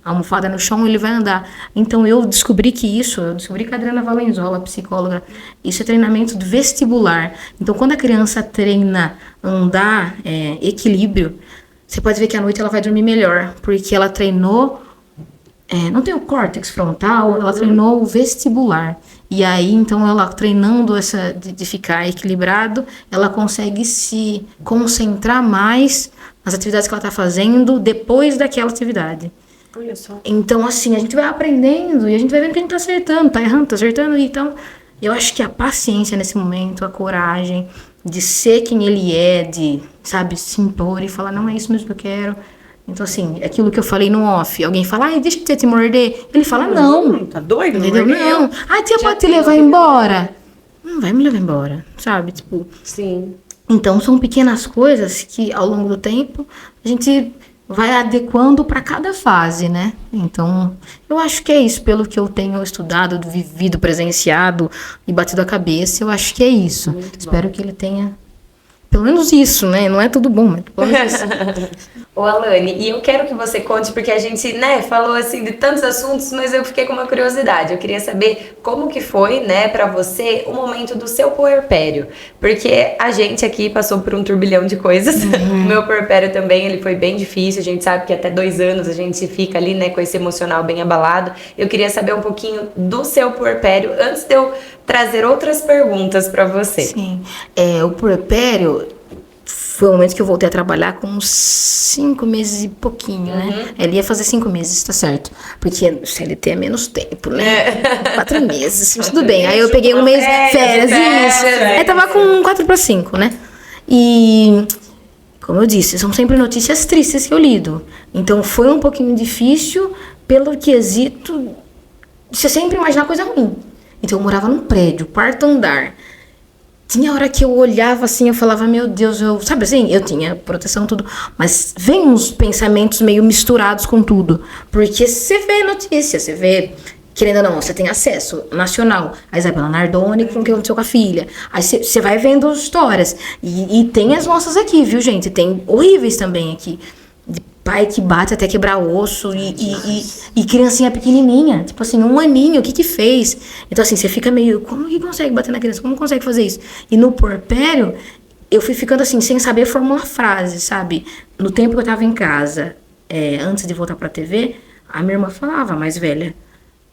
a almofada no chão, ele vai andar. Então, eu descobri com a Adriana Valenzola, psicóloga, isso é treinamento vestibular. Então, quando a criança treina andar, equilíbrio, você pode ver que à noite ela vai dormir melhor, porque ela treinou, não tem o córtex frontal, ela treinou o vestibular. E aí, então, ela treinando de ficar equilibrado, ela consegue se concentrar mais nas atividades que ela está fazendo depois daquela atividade. Olha só. Então, assim, a gente vai aprendendo e a gente vai vendo que a gente tá acertando, tá errando, tá acertando. Então, eu acho que a paciência nesse momento, a coragem de ser quem ele é, de, sabe, se impor e falar, não é isso mesmo que eu quero. Então, assim, aquilo que eu falei no off, alguém fala, deixa eu te morder. Ele fala, não. Tá doido? Entendeu? Não. Tia pode te levar embora. Não vai me levar embora, sabe? Tipo... Sim. Então, são pequenas coisas que, ao longo do tempo, a gente vai adequando para cada fase, né? Então, eu acho que é isso, pelo que eu tenho estudado, vivido, presenciado e batido a cabeça, eu acho que é isso. Espero que ele tenha pelo menos isso, né? Não é tudo bom, mas pelo menos isso. Ô, Alane, e eu quero que você conte, porque a gente, né, falou assim de tantos assuntos, mas eu fiquei com uma curiosidade. Eu queria saber como que foi, né, pra você o momento do seu puerpério. Porque a gente aqui passou por um turbilhão de coisas. O meu puerpério também, ele foi bem difícil. A gente sabe que até 2 anos a gente fica ali, né, com esse emocional bem abalado. Eu queria saber um pouquinho do seu puerpério, antes de eu trazer outras perguntas pra você. Sim. O puerpério foi o momento que eu voltei a trabalhar com uns 5 meses e pouquinho, né? Ele ia fazer 5 meses, tá certo. Porque o CLT é menos tempo, né? 4 meses, mas tudo bem. Aí eu peguei um mês, férias, isso. Aí tava com 4 para 5, né? E, como eu disse, são sempre notícias tristes que eu lido. Então foi um pouquinho difícil pelo quesito de você sempre imaginar coisa ruim. Então eu morava num prédio, 4º andar. Tinha hora que eu olhava assim, eu falava, meu Deus, sabe assim, eu tinha proteção, tudo, mas vem uns pensamentos meio misturados com tudo, porque você vê notícia, você vê, querendo ou não, você tem acesso nacional, a Isabela Nardoni, com o que aconteceu com a filha, aí você vai vendo histórias, e tem as nossas aqui, viu, gente, tem horríveis também aqui, de pai que bate até quebrar osso e criancinha pequenininha, tipo assim, 1 aninho, o que fez? Então assim, você fica meio, como que consegue bater na criança? Como consegue fazer isso? E no puerpério, eu fui ficando assim, sem saber formular frases, sabe? No tempo que eu tava em casa, antes de voltar pra TV, a minha irmã falava, mais velha,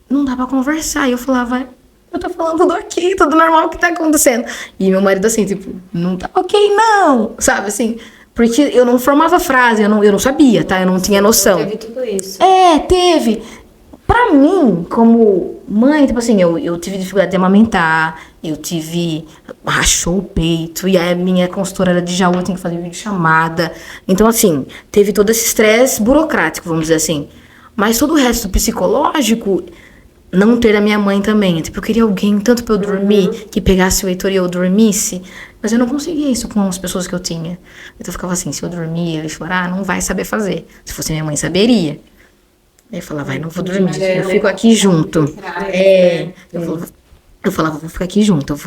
não dá pra conversar. E eu falava, eu tô falando tudo aqui, tudo normal, o que tá acontecendo? E meu marido assim, tipo, não tá ok não, sabe assim? Porque eu não formava frase, eu não sabia, tá? Eu não tinha noção. Teve tudo isso. Teve. Pra mim, como mãe, tipo assim, eu tive dificuldade de amamentar, rachou o peito, e aí a minha consultora era de Jaú, eu tinha que fazer videochamada. Então, assim, teve todo esse estresse burocrático, vamos dizer assim. Mas todo o resto psicológico, não ter a minha mãe também. Tipo, eu queria alguém tanto pra eu dormir, que pegasse o Heitor e eu dormisse. Mas eu não conseguia isso com as pessoas que eu tinha. Então eu ficava assim, se eu dormir e ele chorar, não vai saber fazer. Se fosse minha mãe, saberia. Aí eu falava, não vou dormir, eu fico aqui junto. Eu falava, vou ficar aqui junto,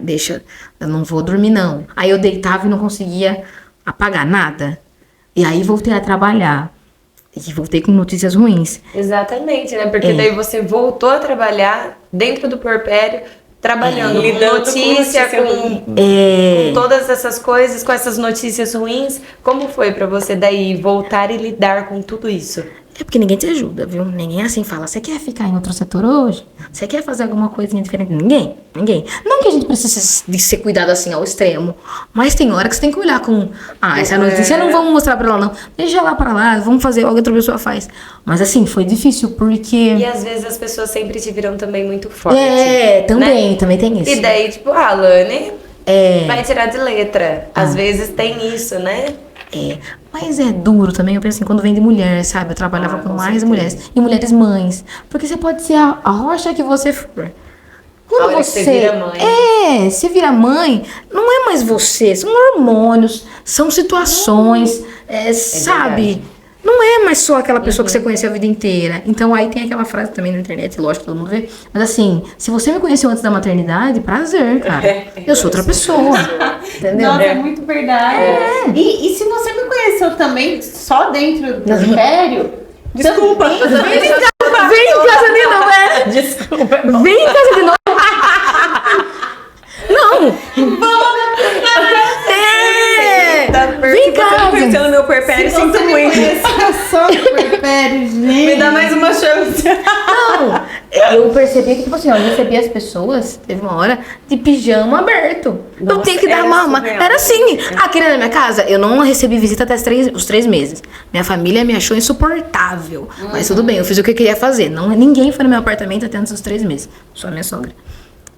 deixa, eu não vou dormir não. Aí eu deitava e não conseguia apagar nada. E aí voltei a trabalhar. E voltei com notícias ruins. Exatamente, né? Porque daí você voltou a trabalhar dentro do puerpério, trabalhando com notícia, com todas essas coisas, com essas notícias ruins. Como foi pra você daí voltar e lidar com tudo isso? É porque ninguém te ajuda, viu? Ninguém assim fala, você quer ficar em outro setor hoje? Você quer fazer alguma coisinha diferente? Ninguém. Não que a gente precise de ser cuidado assim ao extremo, mas tem hora que você tem que olhar com, essa notícia não vamos mostrar pra ela não. Deixa ela pra lá, vamos fazer algo que outra pessoa faz. Mas assim, foi difícil porque... E às vezes as pessoas sempre te viram também muito forte. Também tem isso. E daí, tipo, a Alane vai tirar de letra. Às vezes tem isso, né? Mas é duro também, eu penso assim, quando vem de mulher, sabe? Eu trabalhava com mais mulheres. E mulheres mães. Porque você pode ser a rocha que você for. Quando você vira mãe. Você vira mãe, não é mais você. São hormônios, são situações, sabe? Verdade. Não é mais só aquela pessoa que você conheceu a vida inteira. Então aí tem aquela frase também na internet, lógico, todo mundo vê. Mas assim, se você me conheceu antes da maternidade, prazer, cara. Eu sou outra pessoa. Entendeu? Nossa, é muito verdade. E se você me conheceu também só dentro do puerpério... Desculpa. Vem em casa de novo, Desculpa. Vem em casa de novo. Não! Vem em casa. Conhecendo meu puerpério, sinto muito. Só no puerpério, gente. Me dá mais uma chance. Não, eu percebi que, tipo assim, eu recebi as pessoas, teve uma hora, de pijama aberto. Eu tenho que dar mama. Era assim. Aqui na minha casa, eu não recebi visita até os 3 meses. Minha família me achou insuportável. Mas tudo bem, eu fiz o que eu queria fazer. Ninguém foi no meu apartamento até antes dos 3 meses. Só a minha sogra.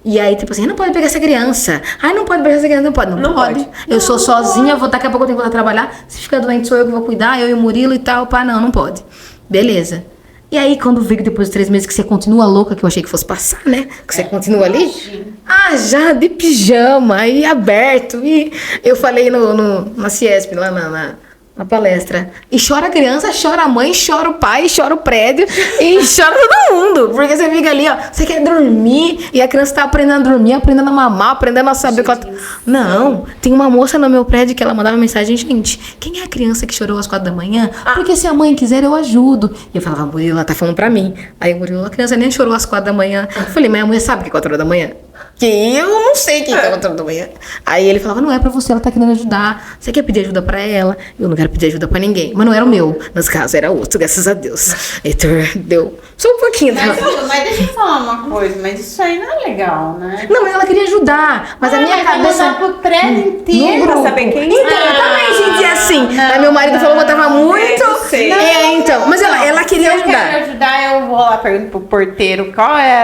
E aí, tipo assim, não pode pegar essa criança. Não pode pegar essa criança, não pode. Não pode. Eu sou sozinha, daqui a pouco eu tenho que voltar a trabalhar. Se ficar doente, sou eu que vou cuidar, eu e o Murilo e tal. Não pode. Beleza. E aí, quando veio depois de 3 meses que você continua louca, que eu achei que fosse passar, né? Que você continua ali. Já de pijama e aberto. E eu falei na Ciesp, lá na palestra. E chora a criança, chora a mãe, chora o pai, chora o prédio e chora todo mundo. Porque você fica ali, ó, você quer dormir e a criança tá aprendendo a dormir, aprendendo a mamar, aprendendo a saber que ela... Não, tem uma moça no meu prédio que ela mandava mensagem, gente, quem é a criança que chorou às 4 da manhã? Porque se a mãe quiser, eu ajudo. E eu falava, Murilo, ela tá falando pra mim. Aí o Murilo, a criança nem chorou às 4 da manhã. Eu falei, mas a mulher sabe que é 4 da manhã? Que eu não sei quem tá 4 da manhã. Aí ele falava, não é pra você, ela tá querendo ajudar. Você quer pedir ajuda pra ela? Eu não quero pedir ajuda pra ninguém. Mas não era o meu. Nesse caso, era outro, graças a Deus. Então, deu só um pouquinho. Mas deixa eu falar uma coisa, mas isso aí não é legal, né? Não, ela queria ajudar. Mas a minha cabeça... pro prédio inteiro. Pra saber quem Então, eu também senti assim. Mas meu marido falou que eu tava muito... sei. Então. Mas ela queria Se eu ajudar. quero ajudar, eu vou lá, pergunto pro porteiro qual é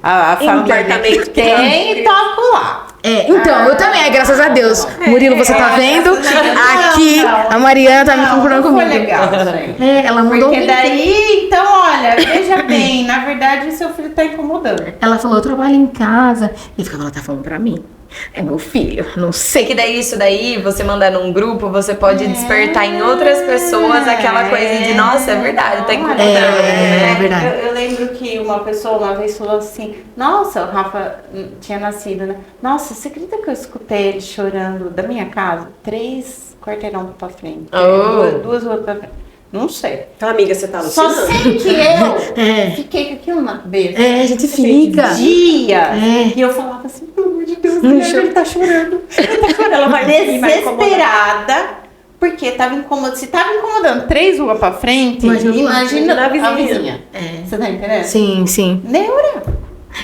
a família que tem e toco lá. Então, eu também, graças a Deus. Murilo, você tá vendo? Aqui, a Mariana tá me concordando Não comigo. foi legal, gente. Ela mandou Porque daí, então, olha, veja bem, na verdade, seu filho tá incomodando. Ela falou, eu trabalho em casa. E ficava, ela tá falando pra mim. É meu filho, não sei. Que daí isso daí, você mandar num grupo, você pode despertar em outras pessoas aquela coisa de, nossa, é verdade, tá incomodando. É verdade. Eu lembro que uma pessoa uma vez falou assim, nossa, o Rafa tinha nascido, né? Nossa, você acredita que eu escutei ele chorando da minha casa? 3 quarteirão pra frente. Oh. 2 ruas pra frente. Não sei. Então, amiga, você tá Só alucinando? sei que eu fiquei com aquilo na cabeça. A gente fica. Dia. E eu falava assim, pelo amor de Deus, ele tá chorando. Ele tá chorando. Ela vai desesperada, porque tava incomodando. Se tava incomodando 3 ruas pra frente, imagina a a vizinha. vizinha. Você tá entendendo? Sim, sim. Neura.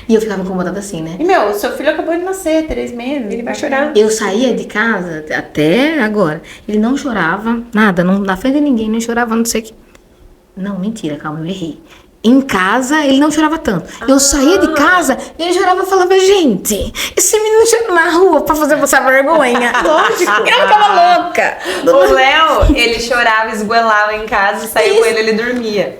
E eu ficava incomodada assim, né? E meu, seu filho acabou de nascer, 3 meses. Ele vai chorar. Eu saía de casa até agora. Ele não chorava, nada, não, na frente de ninguém, não chorava, não sei o que. Não, mentira, calma, eu errei. Em casa, ele não chorava tanto. Eu saía de casa, ele chorava e falava, gente, esse menino chora na rua pra fazer passar vergonha. Lógico. Eu ficava louca. O Léo, ele chorava, esgoelava em casa e saía com ele dormia.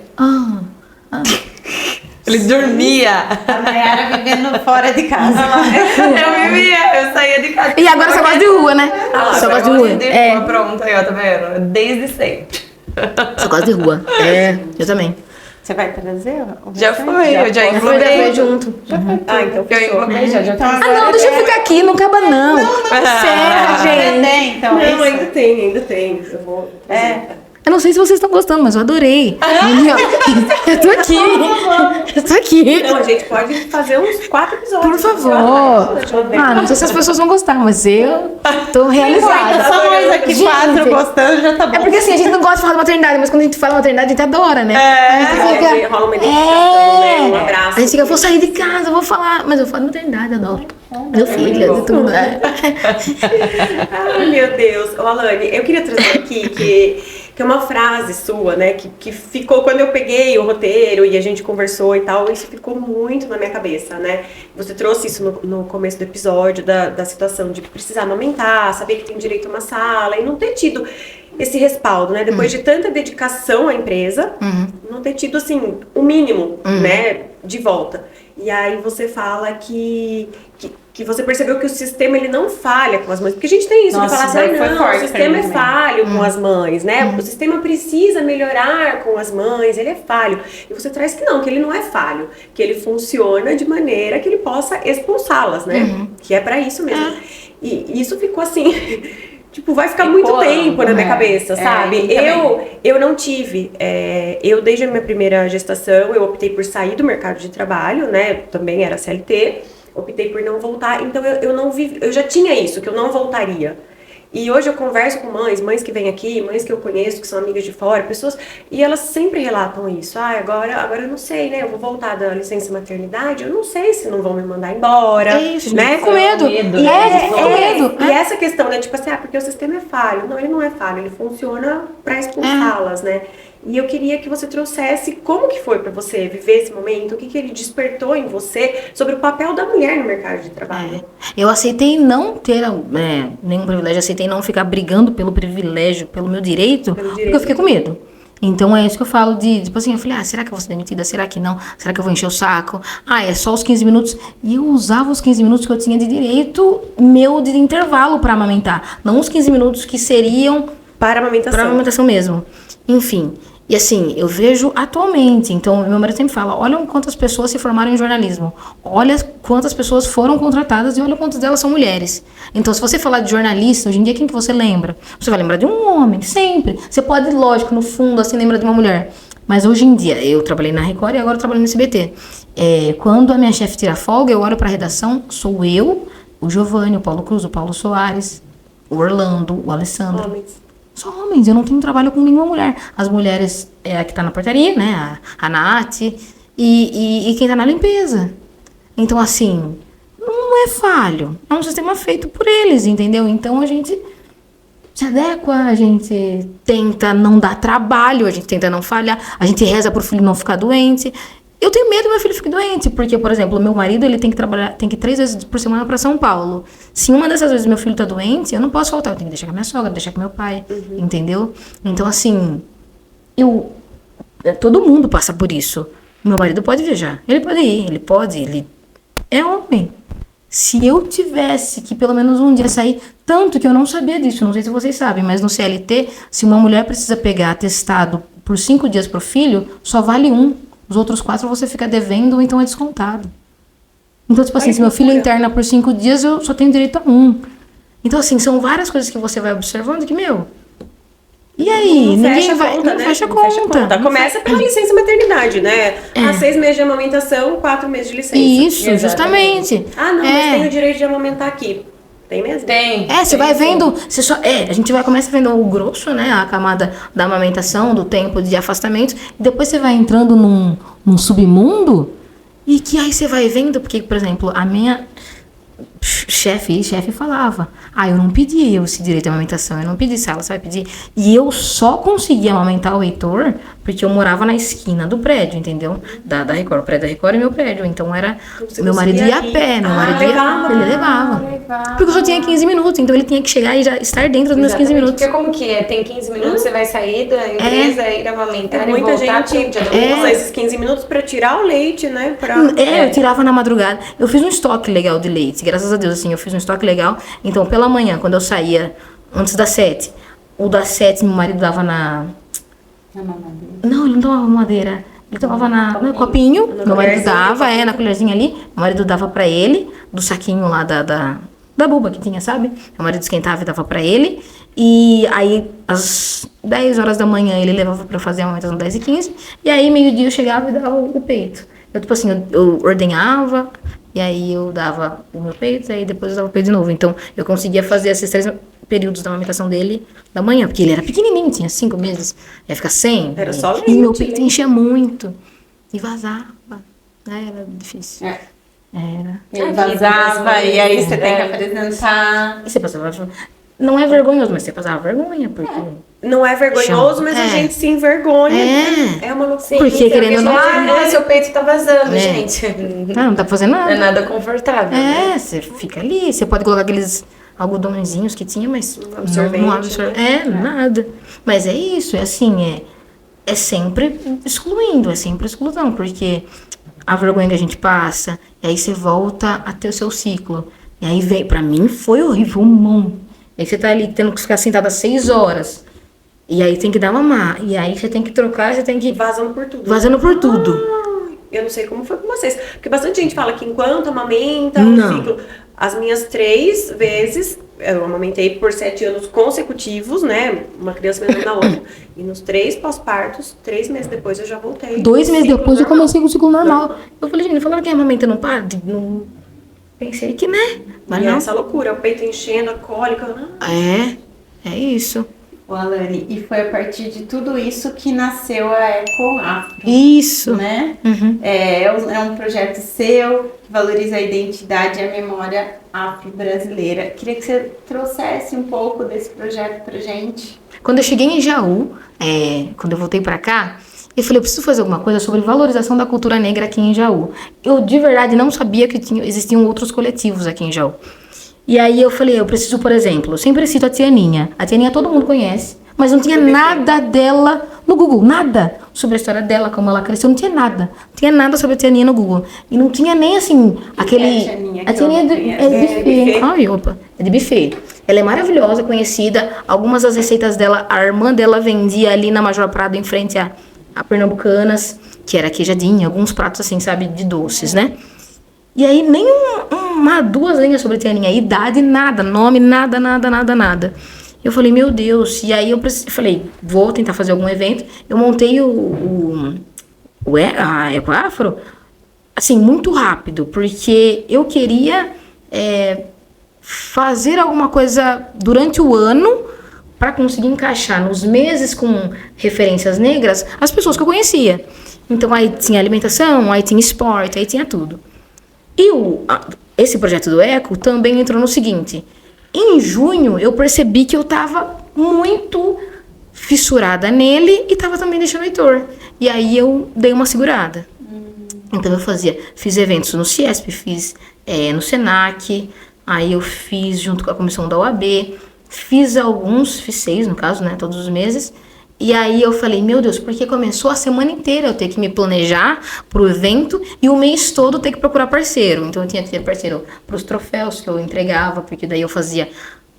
Ele dormia. A Nayara vivendo fora de casa. Eu vivia, eu saía de casa. E agora só gosta de rua, né? Só Agora gosta de rua. eu gosto de rua. Pronto, aí, ó, tá vendo? Desde sempre. Só gosta de rua. Eu também. Você vai trazer? Já foi, eu já englobei junto. Ah, então Eu fechou. englobei já. Então, Ah, não, deixa eu ficar aqui, não acaba não. Encerra, gente. Então, Não, ainda tem. Eu vou trazer. Eu não sei se vocês estão gostando, mas eu adorei. Eu tô aqui. Eu tô aqui. Não, a gente pode fazer uns 4 episódios. Por favor. Não sei se as pessoas vão gostar, mas eu tô realizada. Só nós aqui Gente, 4 gostando já tá bom. É porque assim, a gente não gosta de falar de maternidade, mas quando a gente fala maternidade, a gente adora, né? A gente Rola uma identificação, né? Um abraço. A gente fica, eu vou sair de casa, eu vou falar. Mas eu falo de maternidade, adoro. Meu filho, de tudo. Ai, meu Deus. Ô, Alane, eu queria trazer aqui que é uma frase sua, né, que ficou quando eu peguei o roteiro e a gente conversou e tal, isso ficou muito na minha cabeça, né? Você trouxe isso no começo do episódio, da situação de precisar amamentar, saber que tem direito a uma sala e não ter tido esse respaldo, né? Depois de tanta dedicação à empresa, não ter tido, assim, o mínimo, né, de volta. E aí você fala que você percebeu que o sistema ele não falha com as mães. Porque a gente tem isso, Nossa, de falar assim, foi não, forte o sistema é pra mim falho com as mães, né? O sistema precisa melhorar com as mães, ele é falho. E você traz que não, que ele não é falho. Que ele funciona de maneira que ele possa expulsá-las, né? Que é pra isso mesmo. E isso ficou assim... Tipo, vai ficar muito tempo na minha cabeça, sabe? Eu não tive. Eu, desde a minha primeira gestação, eu optei por sair do mercado de trabalho, né? Também era CLT. Optei por não voltar. Então, eu não vivi. Eu já tinha isso, que eu não voltaria. E hoje eu converso com mães que vêm aqui, mães que eu conheço, que são amigas de fora, pessoas, e elas sempre relatam isso. Agora eu não sei, né? Eu vou voltar da licença maternidade, eu não sei se não vão me mandar embora. É isso, né? com medo. medo. Com medo. E essa questão, né? Tipo assim, porque o sistema é falho. Não, ele não é falho, ele funciona pra expulsá-las, né? E eu queria que você trouxesse como que foi pra você viver esse momento, o que ele despertou em você sobre o papel da mulher no mercado de trabalho. Eu aceitei não ter nenhum privilégio, aceitei não ficar brigando pelo privilégio, pelo meu direito, porque eu fiquei com medo. Então é isso que eu falo tipo assim, eu falei, será que eu vou ser demitida? Será que não? Será que eu vou encher o saco? É só os 15 minutos. E eu usava os 15 minutos que eu tinha de direito meu de intervalo pra amamentar. Não os 15 minutos que seriam Para a amamentação. Para a amamentação mesmo. Enfim. E assim, eu vejo atualmente, então meu marido sempre fala, olha quantas pessoas se formaram em jornalismo, olha quantas pessoas foram contratadas e olha quantas delas são mulheres. Então, se você falar de jornalista, hoje em dia, quem que você lembra? Você vai lembrar de um homem, sempre. Você pode, lógico, no fundo, assim, lembrar de uma mulher. Mas hoje em dia, eu trabalhei na Record e agora eu trabalho no SBT. Quando a minha chefe tira folga, eu olho para a redação, sou eu, o Giovanni, o Paulo Cruz, o Paulo Soares, o Orlando, o Alessandro. Homens. Só homens, eu não tenho trabalho com nenhuma mulher. As mulheres é a que tá na portaria, né? A Nath e quem tá na limpeza. Então, assim, não é falho. É um sistema feito por eles, entendeu? Então, a gente se adequa, a gente tenta não dar trabalho, a gente tenta não falhar, a gente reza pro filho não ficar doente. Eu tenho medo que meu filho fique doente, porque, por exemplo, meu marido, ele tem que trabalhar, tem que ir 3 vezes por semana para São Paulo. Se uma dessas vezes meu filho tá doente, eu não posso faltar, eu tenho que deixar com a minha sogra, deixar com meu pai, entendeu? Então, assim, todo mundo passa por isso. Meu marido pode viajar, ele pode ir, ele é homem. Se eu tivesse que pelo menos um dia sair, tanto que eu não sabia disso, não sei se vocês sabem, mas no CLT, se uma mulher precisa pegar atestado por 5 dias pro filho, só vale 1. Os outros 4 você fica devendo ou então é descontado. Então, tipo assim, se meu filho interna por 5 dias, eu só tenho direito a 1. Então, assim, são várias coisas que você vai observando que, e aí? Ninguém vai. Não fecha conta. Começa pela licença maternidade, né? 6 meses de amamentação, 4 meses de licença. Isso, justamente. Mas tem o direito de amamentar aqui. Tem mesmo? Tem. Você vai vendo. A gente começa vendo o grosso, né? A camada da amamentação, do tempo de afastamento. E depois você vai entrando num submundo. E que aí você vai vendo, porque, por exemplo, a minha chefe falava, eu não pedi esse direito de amamentação, eu não pedi sala, você vai pedir. E eu só consegui amamentar o Heitor porque eu morava na esquina do prédio, entendeu? Da Record, o prédio da Record e meu prédio. Então era, meu marido ia a pé, ele levava. Porque eu só tinha 15 minutos, então ele tinha que chegar e já estar dentro dos meus 15 minutos. Porque como que é? Tem 15 minutos, você vai sair da empresa, ir amamentar e muita voltar gente usa esses 15 minutos pra tirar o leite, né? Eu tirava na madrugada. Eu fiz um estoque legal de leite, graças a Deus, assim, eu fiz um estoque legal. Então, pela manhã, quando eu saía, antes das 7, o das 7 meu marido dava na mamadeira. Não, ele não tomava mamadeira. Ele tomava no copinho, meu marido dava, na colherzinha ali. Meu marido dava pra ele, do saquinho lá da buba que tinha, sabe? Meu marido esquentava e dava pra ele. E aí, às 10 horas da manhã, ele levava pra fazer a amamentação 10h15. E aí, meio-dia, eu chegava e dava o peito. Eu, tipo assim, eu ordenhava, e aí eu dava o meu peito, e aí depois eu dava o peito de novo. Então, eu conseguia fazer esses 3 períodos da amamentação dele da manhã, porque ele era pequenininho, tinha 5 meses, ia ficar sem. Era só leite, e meu peito enchia muito, e vazava. Era difícil. Era. Ele vazava, e aí você tem que apresentar. E você passava... Não é vergonhoso, mas você passava vergonha, porque... Não é vergonhoso, mas a gente se envergonha. É uma loucura. Porque querendo ou não... seu peito tá vazando, gente. Não tá fazendo nada. Não é nada confortável. Você fica ali, você pode colocar aqueles algodãozinhos que tinha, mas não absorve. Nada. Mas é isso, é assim, é sempre excluindo, é sempre exclusão, porque a vergonha que a gente passa, e aí você volta a ter o seu ciclo. E aí vem, pra mim foi horrível, Aí você tá ali tendo que ficar sentada 6 horas. E aí tem que dar mamar. E aí você tem que trocar, você tem que... Vazando por tudo. Eu não sei como foi com vocês. Porque bastante gente fala que enquanto amamenta, o ciclo... As minhas 3 vezes, eu amamentei por 7 anos consecutivos, né? Uma criança mesmo na outra. E nos 3 pós-partos, 3 meses depois eu já voltei. 2 meses depois eu comecei com o ciclo normal. Eu falei, gente, falaram que a amamenta não para? Não... Pensei que, né? Mas não. Essa loucura, o peito enchendo, a cólica. É isso. Alane, e foi a partir de tudo isso que nasceu a Eco Afro. Isso. Né? Uhum. É um projeto seu que valoriza a identidade e a memória afro-brasileira. Queria que você trouxesse um pouco desse projeto pra gente. Quando eu cheguei em Jaú, quando eu voltei pra cá, eu falei, eu preciso fazer alguma coisa sobre valorização da cultura negra aqui em Jaú. Eu, de verdade, não sabia que existiam outros coletivos aqui em Jaú. E aí eu falei, eu preciso, por exemplo, eu sempre cito a Tia Aninha. A Tia Aninha todo mundo conhece, mas não tinha nada dela no Google, nada sobre a história dela, como ela cresceu, não tinha nada. Não tinha nada sobre a tia Aninha no Google. E não tinha nem, assim, aquele... A tia Aninha é de buffet. Ai, opa, é de buffet. Ela é maravilhosa, conhecida. Algumas das receitas dela, a irmã dela vendia ali na Major Prado, em frente a Pernambucanas, que era queijadinha, alguns pratos, assim, sabe, de doces, né? E aí, nem duas linhas sobre a tia Aninha. Idade, nada. Nome, nada. Eu falei, meu Deus. E aí eu falei, vou tentar fazer algum evento. Eu montei a Ecoafro, assim, muito rápido, porque eu queria fazer alguma coisa durante o ano para conseguir encaixar nos meses com referências negras as pessoas que eu conhecia. Então aí tinha alimentação, aí tinha esporte, aí tinha tudo. E esse projeto do Eco também entrou no seguinte: em junho eu percebi que eu estava muito fissurada nele e estava também deixando o Heitor. E aí eu dei uma segurada. Então eu fiz eventos no Ciesp, fiz no Senac, aí eu fiz junto com a comissão da OAB, fiz 6 no caso, né, todos os meses. E aí eu falei, meu Deus, porque começou a semana inteira eu ter que me planejar pro evento e o mês todo ter que procurar parceiro. Então eu tinha que ter parceiro pros troféus que eu entregava, porque daí eu fazia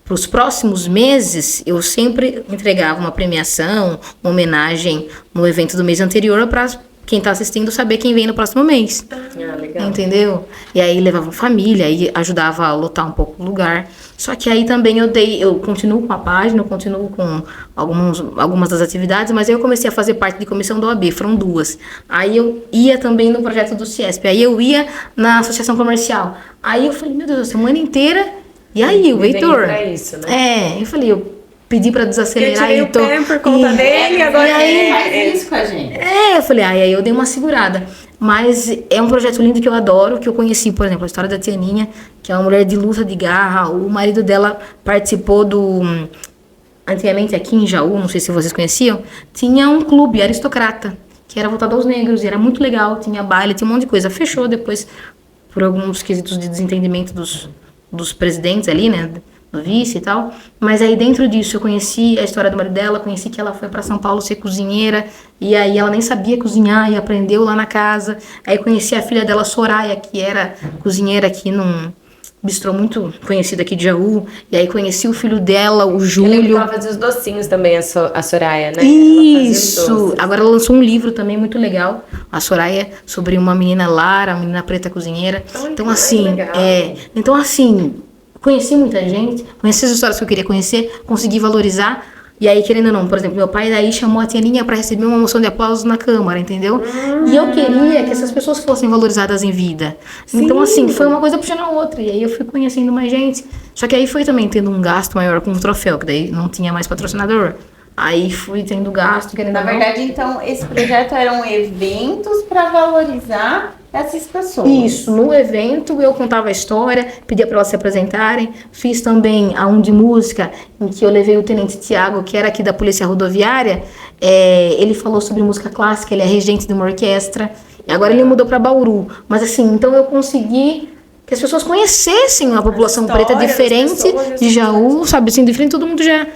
pros próximos meses, eu sempre entregava uma premiação, uma homenagem no evento do mês anterior para quem tá assistindo saber quem vem no próximo mês. Ah, legal. Entendeu? E aí levava família, aí ajudava a lotar um pouco o lugar. Só que aí também eu continuo com a página, eu continuo com algumas das atividades, mas aí eu comecei a fazer parte de comissão da OAB, foram 2. Aí eu ia também no projeto do Ciesp, aí eu ia na associação comercial. Aí eu falei, meu Deus, a semana inteira, e aí o Heitor? Pra isso, né? Eu falei, eu pedi pra desacelerar Eu tirei o pé por conta dele, agora Faz isso com a gente. eu falei, aí eu dei uma segurada. Mas é um projeto lindo que eu adoro, que eu conheci, por exemplo, a história da tia Aninha, que é uma mulher de luta, de garra. O marido dela participou antigamente aqui em Jaú, não sei se vocês conheciam, tinha um clube aristocrata, que era voltado aos negros, e era muito legal, tinha baile, tinha um monte de coisa. Fechou depois, por alguns quesitos de desentendimento dos presidentes ali, né, do vice e tal, mas aí dentro disso eu conheci a história do marido dela, conheci que ela foi pra São Paulo ser cozinheira, e aí ela nem sabia cozinhar e aprendeu lá na casa. Aí conheci a filha dela, Soraya, que era cozinheira aqui num bistrô muito conhecido aqui de Jaú, e aí conheci o filho dela, o Eu lembro que Júlio. ela fazia os docinhos também, a Soraya, né? Isso! Agora ela lançou um livro também muito legal, a Soraya, sobre uma menina Lara, uma menina preta cozinheira. Então assim, legal. então assim, conheci muita gente, conheci as histórias que eu queria conhecer, consegui valorizar. E aí, querendo ou não, por exemplo, meu pai daí chamou a tia Aninha pra receber uma moção de aplausos na Câmara, entendeu? E eu queria que essas pessoas fossem valorizadas em vida. Então, assim, foi uma coisa puxando a outra. E aí eu fui conhecendo mais gente. Só que aí foi também tendo um gasto maior com o troféu, que daí não tinha mais patrocinador. Aí fui tendo gasto, querendo Na ou não. verdade, então, esse projeto eram eventos para valorizar essas pessoas. Isso, no evento eu contava a história, pedia para elas se apresentarem. Fiz também a de música, em que eu levei o Tenente Tiago, que era aqui da Polícia Rodoviária. Ele falou sobre música clássica, ele é regente de uma orquestra. Agora ele mudou para Bauru. Mas assim, então eu consegui que as pessoas conhecessem a população preta diferente de Jaú, sabe? Assim, diferente, todo mundo já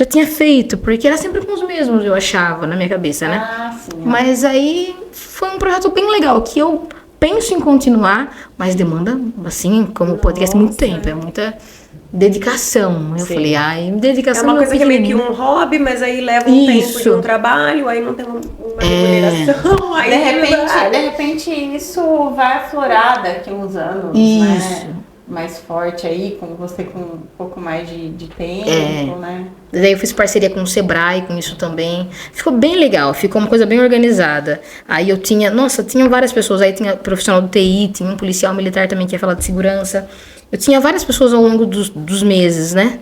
tinha feito, porque era sempre com os mesmos, eu achava, na minha cabeça, né? Ah, sim. Mas aí foi um projeto bem legal, que eu penso em continuar, mas demanda, assim, como podcast, muito tempo, é muita dedicação. Eu falei, É dedicação uma coisa que é meio que pequenininho. um hobby, mas aí leva um tempo de Isso. um trabalho, aí não tem uma remuneração. Aí De repente isso vai aflorar daqui a uns anos, Isso. né? Mais forte aí, com você com um pouco mais de tempo, né? Daí eu fiz parceria com o Sebrae, com isso também. Ficou bem legal, ficou uma coisa bem organizada. Aí eu tinha várias pessoas. Aí tinha profissional do TI, tinha um policial militar também que ia falar de segurança. Eu tinha várias pessoas ao longo dos meses, né?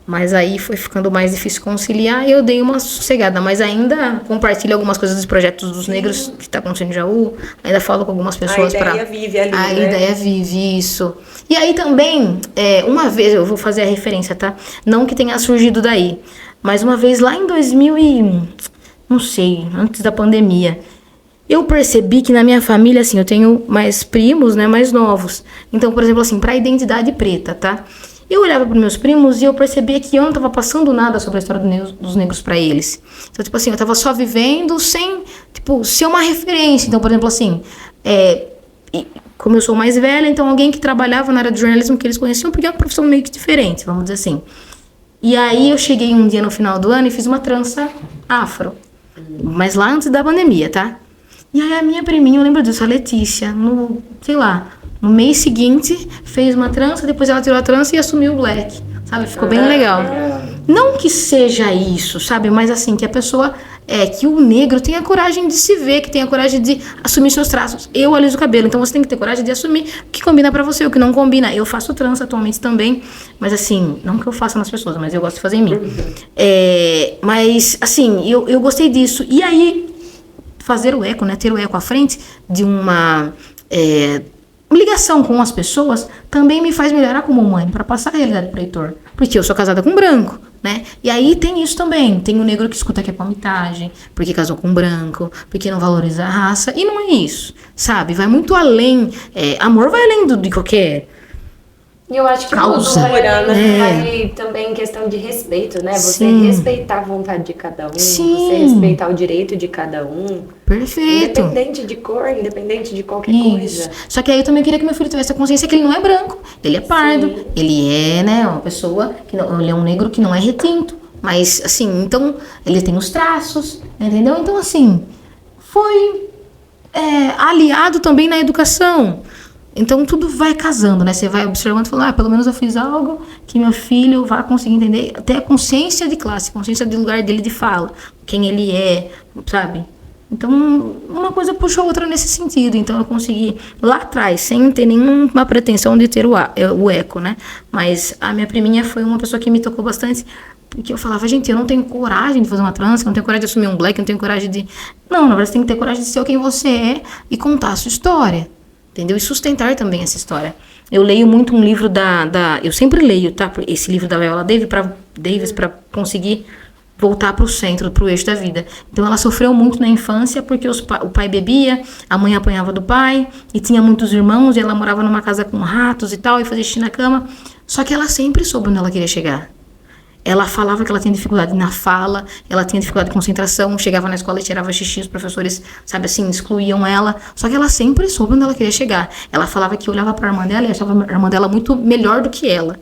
Mas aí foi ficando mais difícil conciliar e eu dei uma sossegada. Mas ainda compartilho algumas coisas dos projetos dos negros que tá acontecendo em Jaú. Ainda falo com algumas pessoas a ideia vive ali, A né? ideia vive, isso. E aí também, uma vez, eu vou fazer a referência, tá? Não que tenha surgido daí. Mas uma vez lá em 2000 não sei, antes da pandemia, eu percebi que na minha família, assim, eu tenho mais primos, né, mais novos. Então, por exemplo, assim, pra identidade preta, tá? Eu olhava para meus primos e eu percebia que eu não estava passando nada sobre a história dos negros para eles. Então, tipo assim, eu estava só vivendo sem, tipo, ser uma referência. Então, por exemplo, assim, como eu sou mais velha, então alguém que trabalhava na área de jornalismo que eles conheciam, porque é uma profissão meio que diferente, vamos dizer assim. E aí eu cheguei um dia no final do ano e fiz uma trança afro. Mas lá antes da pandemia, tá? E aí a minha priminha, eu lembro disso, a Letícia, no mês seguinte, fez uma trança, depois ela tirou a trança e assumiu o black, sabe? Ficou bem legal. Não que seja isso, sabe? Mas assim, que a pessoa, que o negro tenha coragem de se ver, que tenha coragem de assumir seus traços. Eu aliso o cabelo, então você tem que ter coragem de assumir o que combina pra você, o que não combina. Eu faço trança atualmente também, mas assim, não que eu faça nas pessoas, mas eu gosto de fazer em mim. Mas assim, eu gostei disso. E aí, fazer o eco, né? Ter o eco à frente de uma ligação com as pessoas também me faz melhorar como mãe, para passar a realidade pro Heitor. Porque eu sou casada com um branco, né? E aí tem isso também. Tem o negro que escuta que é palmitagem, porque casou com um branco, porque não valoriza a raça. E não é isso, sabe? Vai muito além. Amor vai além de qualquer... E eu acho que causa, vai também em questão de respeito, né? Você respeitar a vontade de cada um, você respeitar o direito de cada um. Perfeito. Independente de cor, independente de qualquer coisa. Só que aí eu também queria que meu filho tivesse a consciência que ele não é branco, ele é pardo, ele é, né, uma pessoa que não, ele é um negro que não é retinto, mas assim, então ele tem os traços, entendeu? Então assim, foi aliado também na educação. Então, tudo vai casando, né? Você vai observando e falando, pelo menos eu fiz algo que meu filho vai conseguir entender. Até a consciência de classe, consciência do lugar dele de fala, quem ele é, sabe? Então, uma coisa puxou a outra nesse sentido. Então, eu consegui, lá atrás, sem ter nenhuma pretensão de ter o eco, né? Mas a minha priminha foi uma pessoa que me tocou bastante, porque eu falava, gente, eu não tenho coragem de fazer uma trança, não tenho coragem de assumir um black, não tenho coragem de... Não, na verdade, você tem que ter coragem de ser quem você é e contar a sua história. Entendeu? E sustentar também essa história. Eu leio muito um livro eu sempre leio, tá? Esse livro da Viola Davis para conseguir voltar pro centro, pro eixo da vida. Então ela sofreu muito na infância porque o pai bebia, a mãe apanhava do pai, e tinha muitos irmãos, e ela morava numa casa com ratos e tal, e fazia xixi na cama. Só que ela sempre soube onde ela queria chegar. Ela falava que ela tinha dificuldade na fala, ela tinha dificuldade de concentração, chegava na escola e tirava xixi, os professores, sabe assim, excluíam ela. Só que ela sempre soube onde ela queria chegar. Ela falava que olhava pra irmã dela e achava a irmã dela muito melhor do que ela.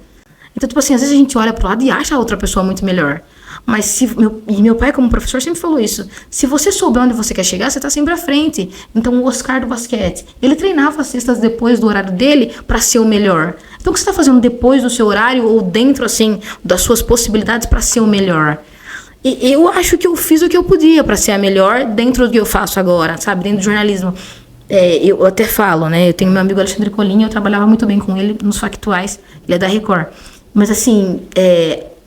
Então, tipo assim, às vezes a gente olha pro lado e acha a outra pessoa muito melhor. Mas meu pai, como professor, sempre falou isso. Se você souber onde você quer chegar, você tá sempre à frente. Então, o Oscar do basquete, ele treinava as cestas depois do horário dele para ser o melhor. Então, o que você tá fazendo depois do seu horário ou dentro, assim, das suas possibilidades para ser o melhor? E eu acho que eu fiz o que eu podia para ser a melhor dentro do que eu faço agora, sabe? Dentro do jornalismo. Eu até falo, né? Eu tenho meu amigo Alexandre Colinha, eu trabalhava muito bem com ele nos Factuais. Ele é da Record. Mas, assim,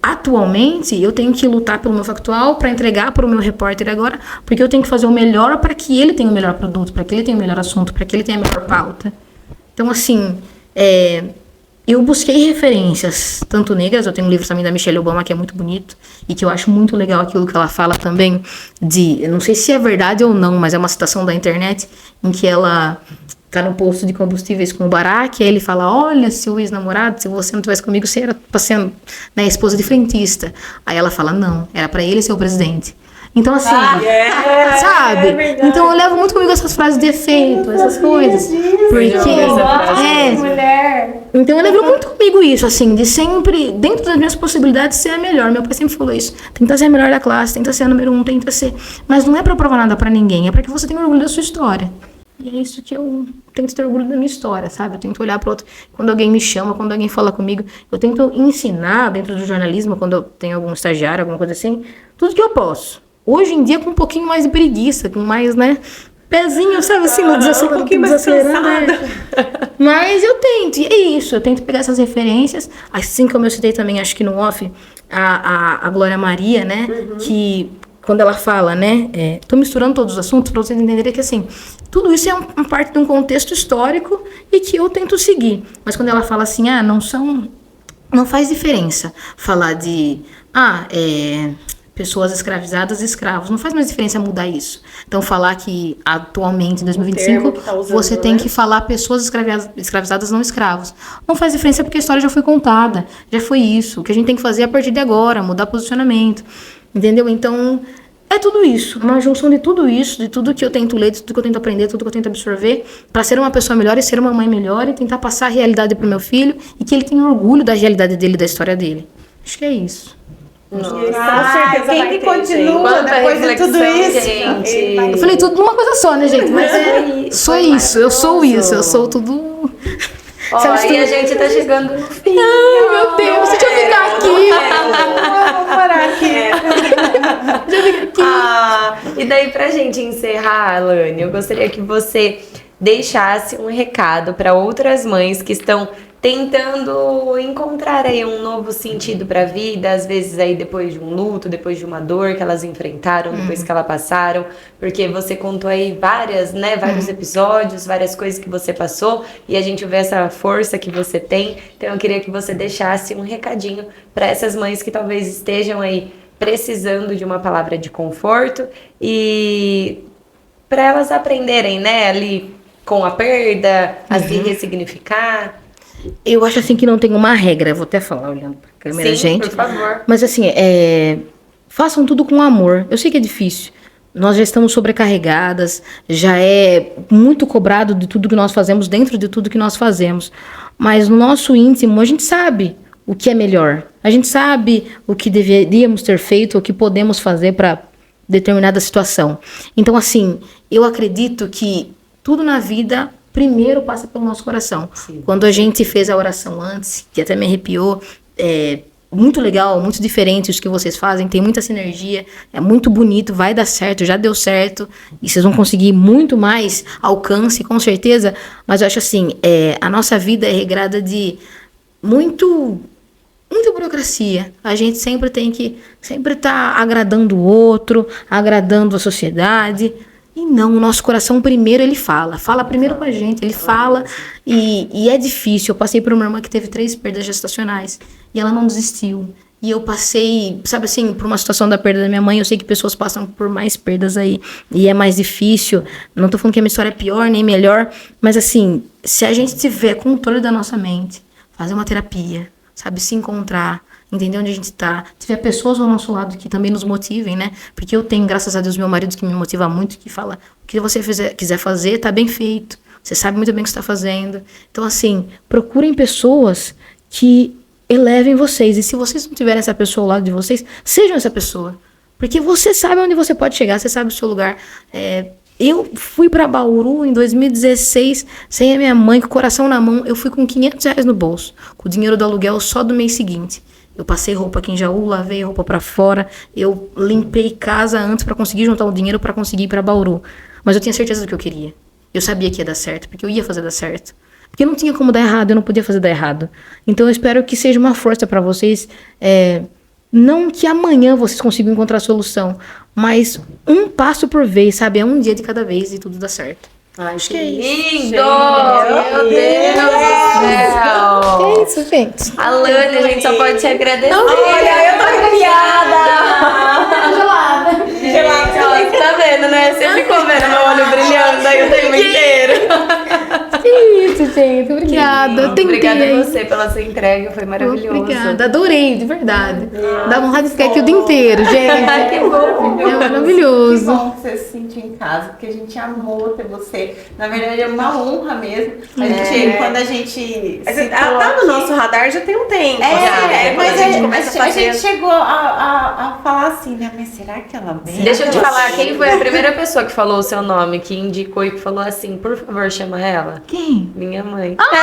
atualmente, eu tenho que lutar pelo meu factual para entregar para o meu repórter agora, porque eu tenho que fazer o melhor para que ele tenha o melhor produto, para que ele tenha o melhor assunto, para que ele tenha a melhor pauta. Então, assim, eu busquei referências, tanto negras, eu tenho um livro também da Michelle Obama, que é muito bonito, e que eu acho muito legal aquilo que ela fala também, eu não sei se é verdade ou não, mas é uma citação da internet, em que ela tá no posto de combustíveis com o Barack, e aí ele fala, olha, seu ex-namorado, se você não tivesse comigo, você era sendo, né, esposa de frentista. Aí ela fala, não, era pra ele ser o presidente. Então, assim, sabe? Então, eu levo muito comigo essas frases de efeito, essas coisas. Porque, então, eu levo muito comigo isso, assim, de sempre, dentro das minhas possibilidades, ser a melhor. Meu pai sempre falou isso. Tenta ser a melhor da classe, tenta ser a número 1, tenta ser... Mas não é pra provar nada pra ninguém, é pra que você tenha orgulho da sua história. E é isso que eu tento ter orgulho da minha história, sabe? Eu tento olhar para outro. Quando alguém me chama, quando alguém fala comigo, eu tento ensinar dentro do jornalismo, quando eu tenho algum estagiário, alguma coisa assim, tudo que eu posso. Hoje em dia, com um pouquinho mais de preguiça, com mais, né, pezinho, sabe assim, no desacelerando. Mas eu tento, e é isso, eu tento pegar essas referências, assim como eu citei também, acho que no off, a Glória Maria, né, que... Quando ela fala, né, tô misturando todos os assuntos para vocês entenderem que, assim, tudo isso é uma parte de um contexto histórico e que eu tento seguir. Mas quando ela fala assim, não faz diferença falar de, pessoas escravizadas e escravos. Não faz mais diferença mudar isso. Então, falar que atualmente, em 2025, que tá usando, você tem né? que falar pessoas escravizadas, não escravos. Não faz diferença porque a história já foi contada, já foi isso. O que a gente tem que fazer a partir de agora, mudar posicionamento. Entendeu? Então, é tudo isso. Uma junção de tudo isso, de tudo que eu tento ler, de tudo que eu tento aprender, de tudo que eu tento absorver, para ser uma pessoa melhor e ser uma mãe melhor e tentar passar a realidade pro meu filho e que ele tenha orgulho da realidade dele e da história dele. Acho que é isso. Com certeza vai quem que ter, continua Quanta depois de tudo isso? gente. Eu falei tudo numa coisa só, né, gente? Mas sou isso, eu sou isso, eu sou tudo... Ó, e a gente tá chegando no fim. Ai, meu Deus, deixa eu ficar aqui. Vamos morar aqui. Deixa eu ficar aqui. E daí, pra gente encerrar, Alane, eu gostaria que você deixasse um recado para outras mães que estão tentando encontrar aí um novo sentido para a vida, às vezes aí depois de um luto, depois de uma dor que elas enfrentaram, depois que elas passaram, porque você contou aí vários episódios, várias coisas que você passou, e a gente vê essa força que você tem. Então eu queria que você deixasse um recadinho para essas mães que talvez estejam aí precisando de uma palavra de conforto e para elas aprenderem, né, ali com a perda, a se ressignificar. Eu acho assim que não tem uma regra, vou até falar olhando pra câmera, Sim, gente. por favor. Mas assim, façam tudo com amor. Eu sei que é difícil. Nós já estamos sobrecarregadas, já é muito cobrado de tudo que nós fazemos, dentro de tudo que nós fazemos. Mas no nosso íntimo, a gente sabe o que é melhor. A gente sabe o que deveríamos ter feito, o que podemos fazer para determinada situação. Então, assim, eu acredito que tudo na vida primeiro passa pelo nosso coração. Sim. Quando a gente fez a oração antes, que até me arrepiou, muito legal, muito diferente os que vocês fazem, tem muita sinergia, é muito bonito, vai dar certo, já deu certo, e vocês vão conseguir muito mais alcance, com certeza, mas eu acho assim, a nossa vida é regrada de muita burocracia. A gente sempre tem que estar agradando o outro, agradando a sociedade. E não, o nosso coração primeiro ele fala primeiro com a gente, ele fala e é difícil. Eu passei por uma irmã que teve 3 perdas gestacionais e ela não desistiu. E eu passei, sabe assim, por uma situação da perda da minha mãe. Eu sei que pessoas passam por mais perdas aí e é mais difícil. Não tô falando que a minha história é pior nem melhor, mas assim, se a gente tiver controle da nossa mente, fazer uma terapia, sabe, se encontrar, entender onde a gente tá, tiver pessoas ao nosso lado que também nos motivem, né? Porque eu tenho, graças a Deus, meu marido que me motiva muito, que fala, o que você quiser fazer, tá bem feito. Você sabe muito bem o que está fazendo. Então, assim, procurem pessoas que elevem vocês. E se vocês não tiverem essa pessoa ao lado de vocês, sejam essa pessoa. Porque você sabe onde você pode chegar, você sabe o seu lugar. Eu fui para Bauru em 2016, sem a minha mãe, com o coração na mão. Eu fui com R$500 no bolso, com o dinheiro do aluguel só do mês seguinte. Eu passei roupa aqui em Jaú, lavei roupa pra fora. Eu limpei casa antes pra conseguir juntar o dinheiro pra conseguir ir pra Bauru. Mas eu tinha certeza do que eu queria. Eu sabia que ia dar certo, porque eu ia fazer dar certo. Porque não tinha como dar errado, eu não podia fazer dar errado. Então eu espero que seja uma força pra vocês. Não que amanhã vocês consigam encontrar a solução, mas um passo por vez, sabe? É um dia de cada vez e tudo dá certo. Acho Que lindo! Gente, Meu Deus do céu! É isso, gente. Alane, a gente só pode te agradecer. Olha, eu tô arrepiada! Gente, ó, tá vendo, né? Você ficou vendo meu olho brilhando aí o tempo inteiro. Que isso, gente. Obrigada. Obrigada a você pela sua entrega, foi maravilhoso. Obrigada. Adorei, de verdade. Dá vontade de ficar aqui o dia inteiro, gente. Que bom. É maravilhoso. Que bom que você se sentiu em casa, porque a gente amou ter você. Na verdade, é uma honra mesmo. Quando a gente. Tá no nosso radar já tem um tempo. Mas a gente começa a gente chegou a falar assim, né? Mas será que ela vem? Deixa eu te falar, quem foi a primeira pessoa que falou o seu nome, que indicou e que falou assim, por favor, chama ela? Quem? Minha mãe. Quando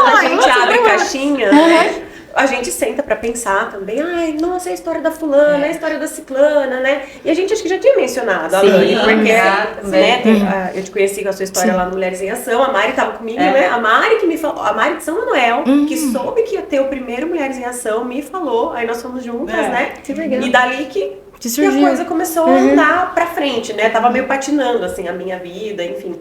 a gente abre caixinha, né? A gente senta pra pensar também, ai, nossa, é a história da fulana, é a história da ciclana, né? E a gente acho que já tinha mencionado a Alane, porque eu te conheci com a sua história lá no Mulheres em Ação, a Mari tava comigo, né? A Mari que me falou, a Mari de São Manuel, que soube que ia ter o primeiro Mulheres em Ação, me falou, aí nós fomos juntas, né? Que legal. E dali que a coisa começou a andar pra frente, né? Tava meio patinando, assim, a minha vida, enfim.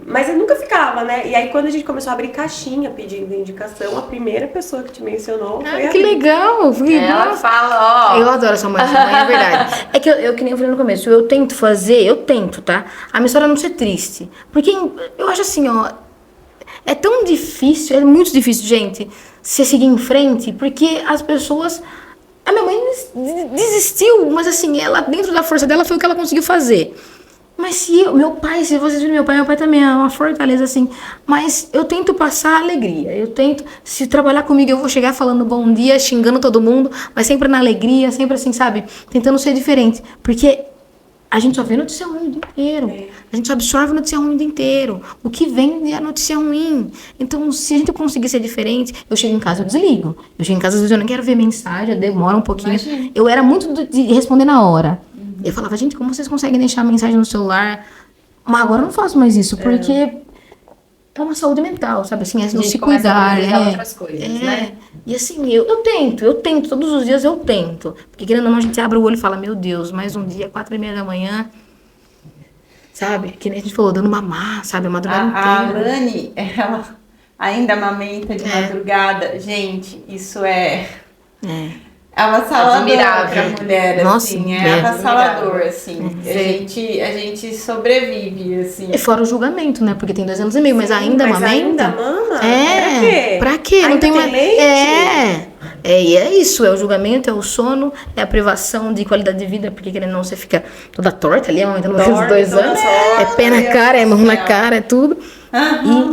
Mas eu nunca ficava, né? E aí quando a gente começou a abrir caixinha pedindo indicação, a primeira pessoa que te mencionou foi a Que Bia. legal! Ela fala, ó. Eu adoro essa mãe, é verdade. É que eu que nem eu falei no começo, eu tento, tá? A minha história não ser triste. Porque eu acho assim, ó, é tão difícil, é muito difícil, gente, você seguir em frente, porque as pessoas... A minha mãe desistiu, mas assim, ela, dentro da força dela, foi o que ela conseguiu fazer. Mas se vocês viram meu pai também é uma fortaleza, assim. Mas eu tento passar alegria. Se trabalhar comigo, eu vou chegar falando bom dia, xingando todo mundo, mas sempre na alegria, sempre assim, sabe? Tentando ser diferente. Porque a gente só vê notícia ruim o dia inteiro. A gente só absorve notícia ruim o dia inteiro. O que vem é a notícia ruim. Então, se a gente conseguir ser diferente, eu chego em casa, eu desligo. Eu chego em casa, às vezes eu não quero ver mensagem, eu demoro um pouquinho. Imagina. Eu era muito de responder na hora. Eu falava, gente, como vocês conseguem deixar a mensagem no celular? Mas agora eu não faço mais isso, porque é uma saúde mental, sabe? Assim, é A gente se começa a cuidar. valorizar outras coisas, né? E assim, eu tento, todos os dias eu tento. Porque querendo ou não, a gente abre o olho e fala, meu Deus, mais um dia, 4:30 da manhã, sabe? Que nem a gente falou, dando mamar, sabe? A madrugada A inteira. Lani, ela ainda amamenta de madrugada. Gente, isso é avassalador Admirável. pra mulher, Nossa, assim. é. É avassalador, assim. A gente sobrevive, assim. E fora o julgamento, né? Porque tem 2 anos e meio, mas ainda Mas amamenta. ainda mama? É. Pra quê? Não Ainda tem tem mais. leite? E é isso, é o julgamento, é o sono, é a privação de qualidade de vida, porque querendo ou não, você fica toda torta ali, amamentando Torta, os 2 toda anos. torta, É pé na Deus cara, é do mão na céu. cara, é tudo.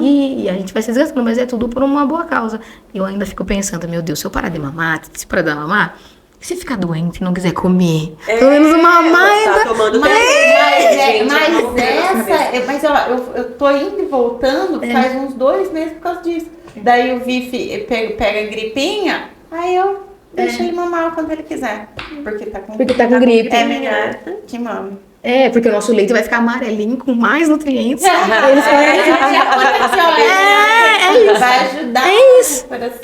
E a gente vai se desgastando, mas é tudo por uma boa causa. Eu ainda fico pensando, meu Deus, se eu parar de mamar, se parar de mamar, e se ficar doente e não quiser comer? Pelo menos mamar tá ainda. tomando Mas gente, mas ó, eu tô indo e voltando faz uns 2 meses por causa disso. Daí o Vifi pega gripinha, aí eu deixo ele mamar quando ele quiser. Porque tá com gripe. É melhor que mame. É, porque o nosso leite vai ficar amarelinho com mais nutrientes. É isso. Vai ajudar É isso. o coração.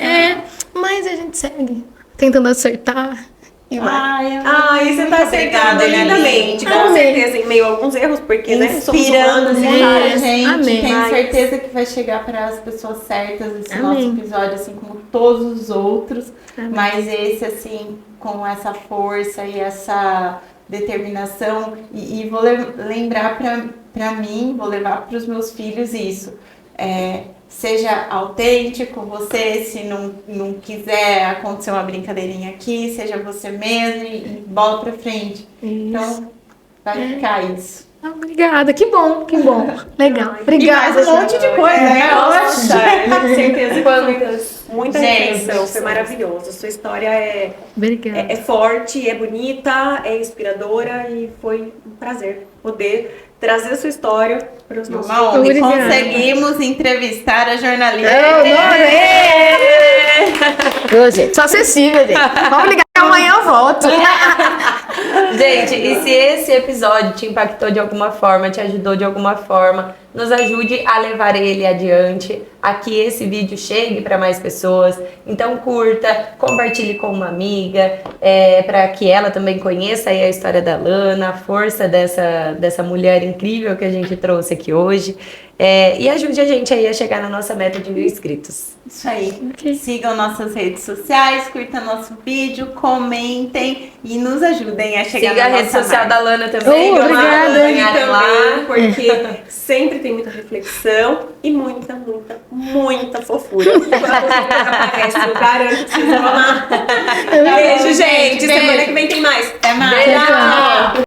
Mas a gente segue tentando acertar. E vai. Ai, você tá Muito acertando obrigada, lindamente, com Amém. certeza, em meio a alguns erros, porque, né, somos Inspirando humanos, muita gente. Amém. Tenho Mas- certeza que vai chegar para as pessoas certas esse nosso Amém. episódio, assim como todos os outros. Mas esse, assim, com essa força e essa determinação. E vou lembrar para mim, vou levar para os meus filhos isso. Seja autêntico, você, se não quiser acontecer uma brincadeirinha aqui, seja você mesmo e bola pra frente. Então, vai ficar isso. Obrigada, que bom. Legal. E Obrigada. mais um monte de coisa, né? Nossa, com certeza que muita Gente, reflexão, foi maravilhoso. Sua história Obrigada. é forte, é bonita, é inspiradora e foi um prazer poder trazer a sua história para os nossos Uma honra. Obrigada. Conseguimos entrevistar a jornalista. Ô, gente, sou acessível, gente. Vamos ligar que amanhã eu volto. Gente, e se esse episódio te impactou de alguma forma, te ajudou de alguma forma, nos ajude a levar ele adiante, a que esse vídeo chegue para mais pessoas. Então curta, compartilhe com uma amiga, para que ela também conheça aí a história da Lana, a força dessa mulher incrível que a gente trouxe aqui hoje. E ajude a gente aí a chegar na nossa meta de 1.000 inscritos. Isso aí. Sigam nossas redes sociais, curtam nosso vídeo, comentem e nos ajudem a chegar Siga na a rede nossa social marca. da Lana também. Obrigada. também, lá. porque sempre tem muita reflexão e muita fofura. E quando você aparece, eu garanto que vocês vão amar. Beijo, gente. Beijo. Semana que vem tem mais. Até mais. Beijo.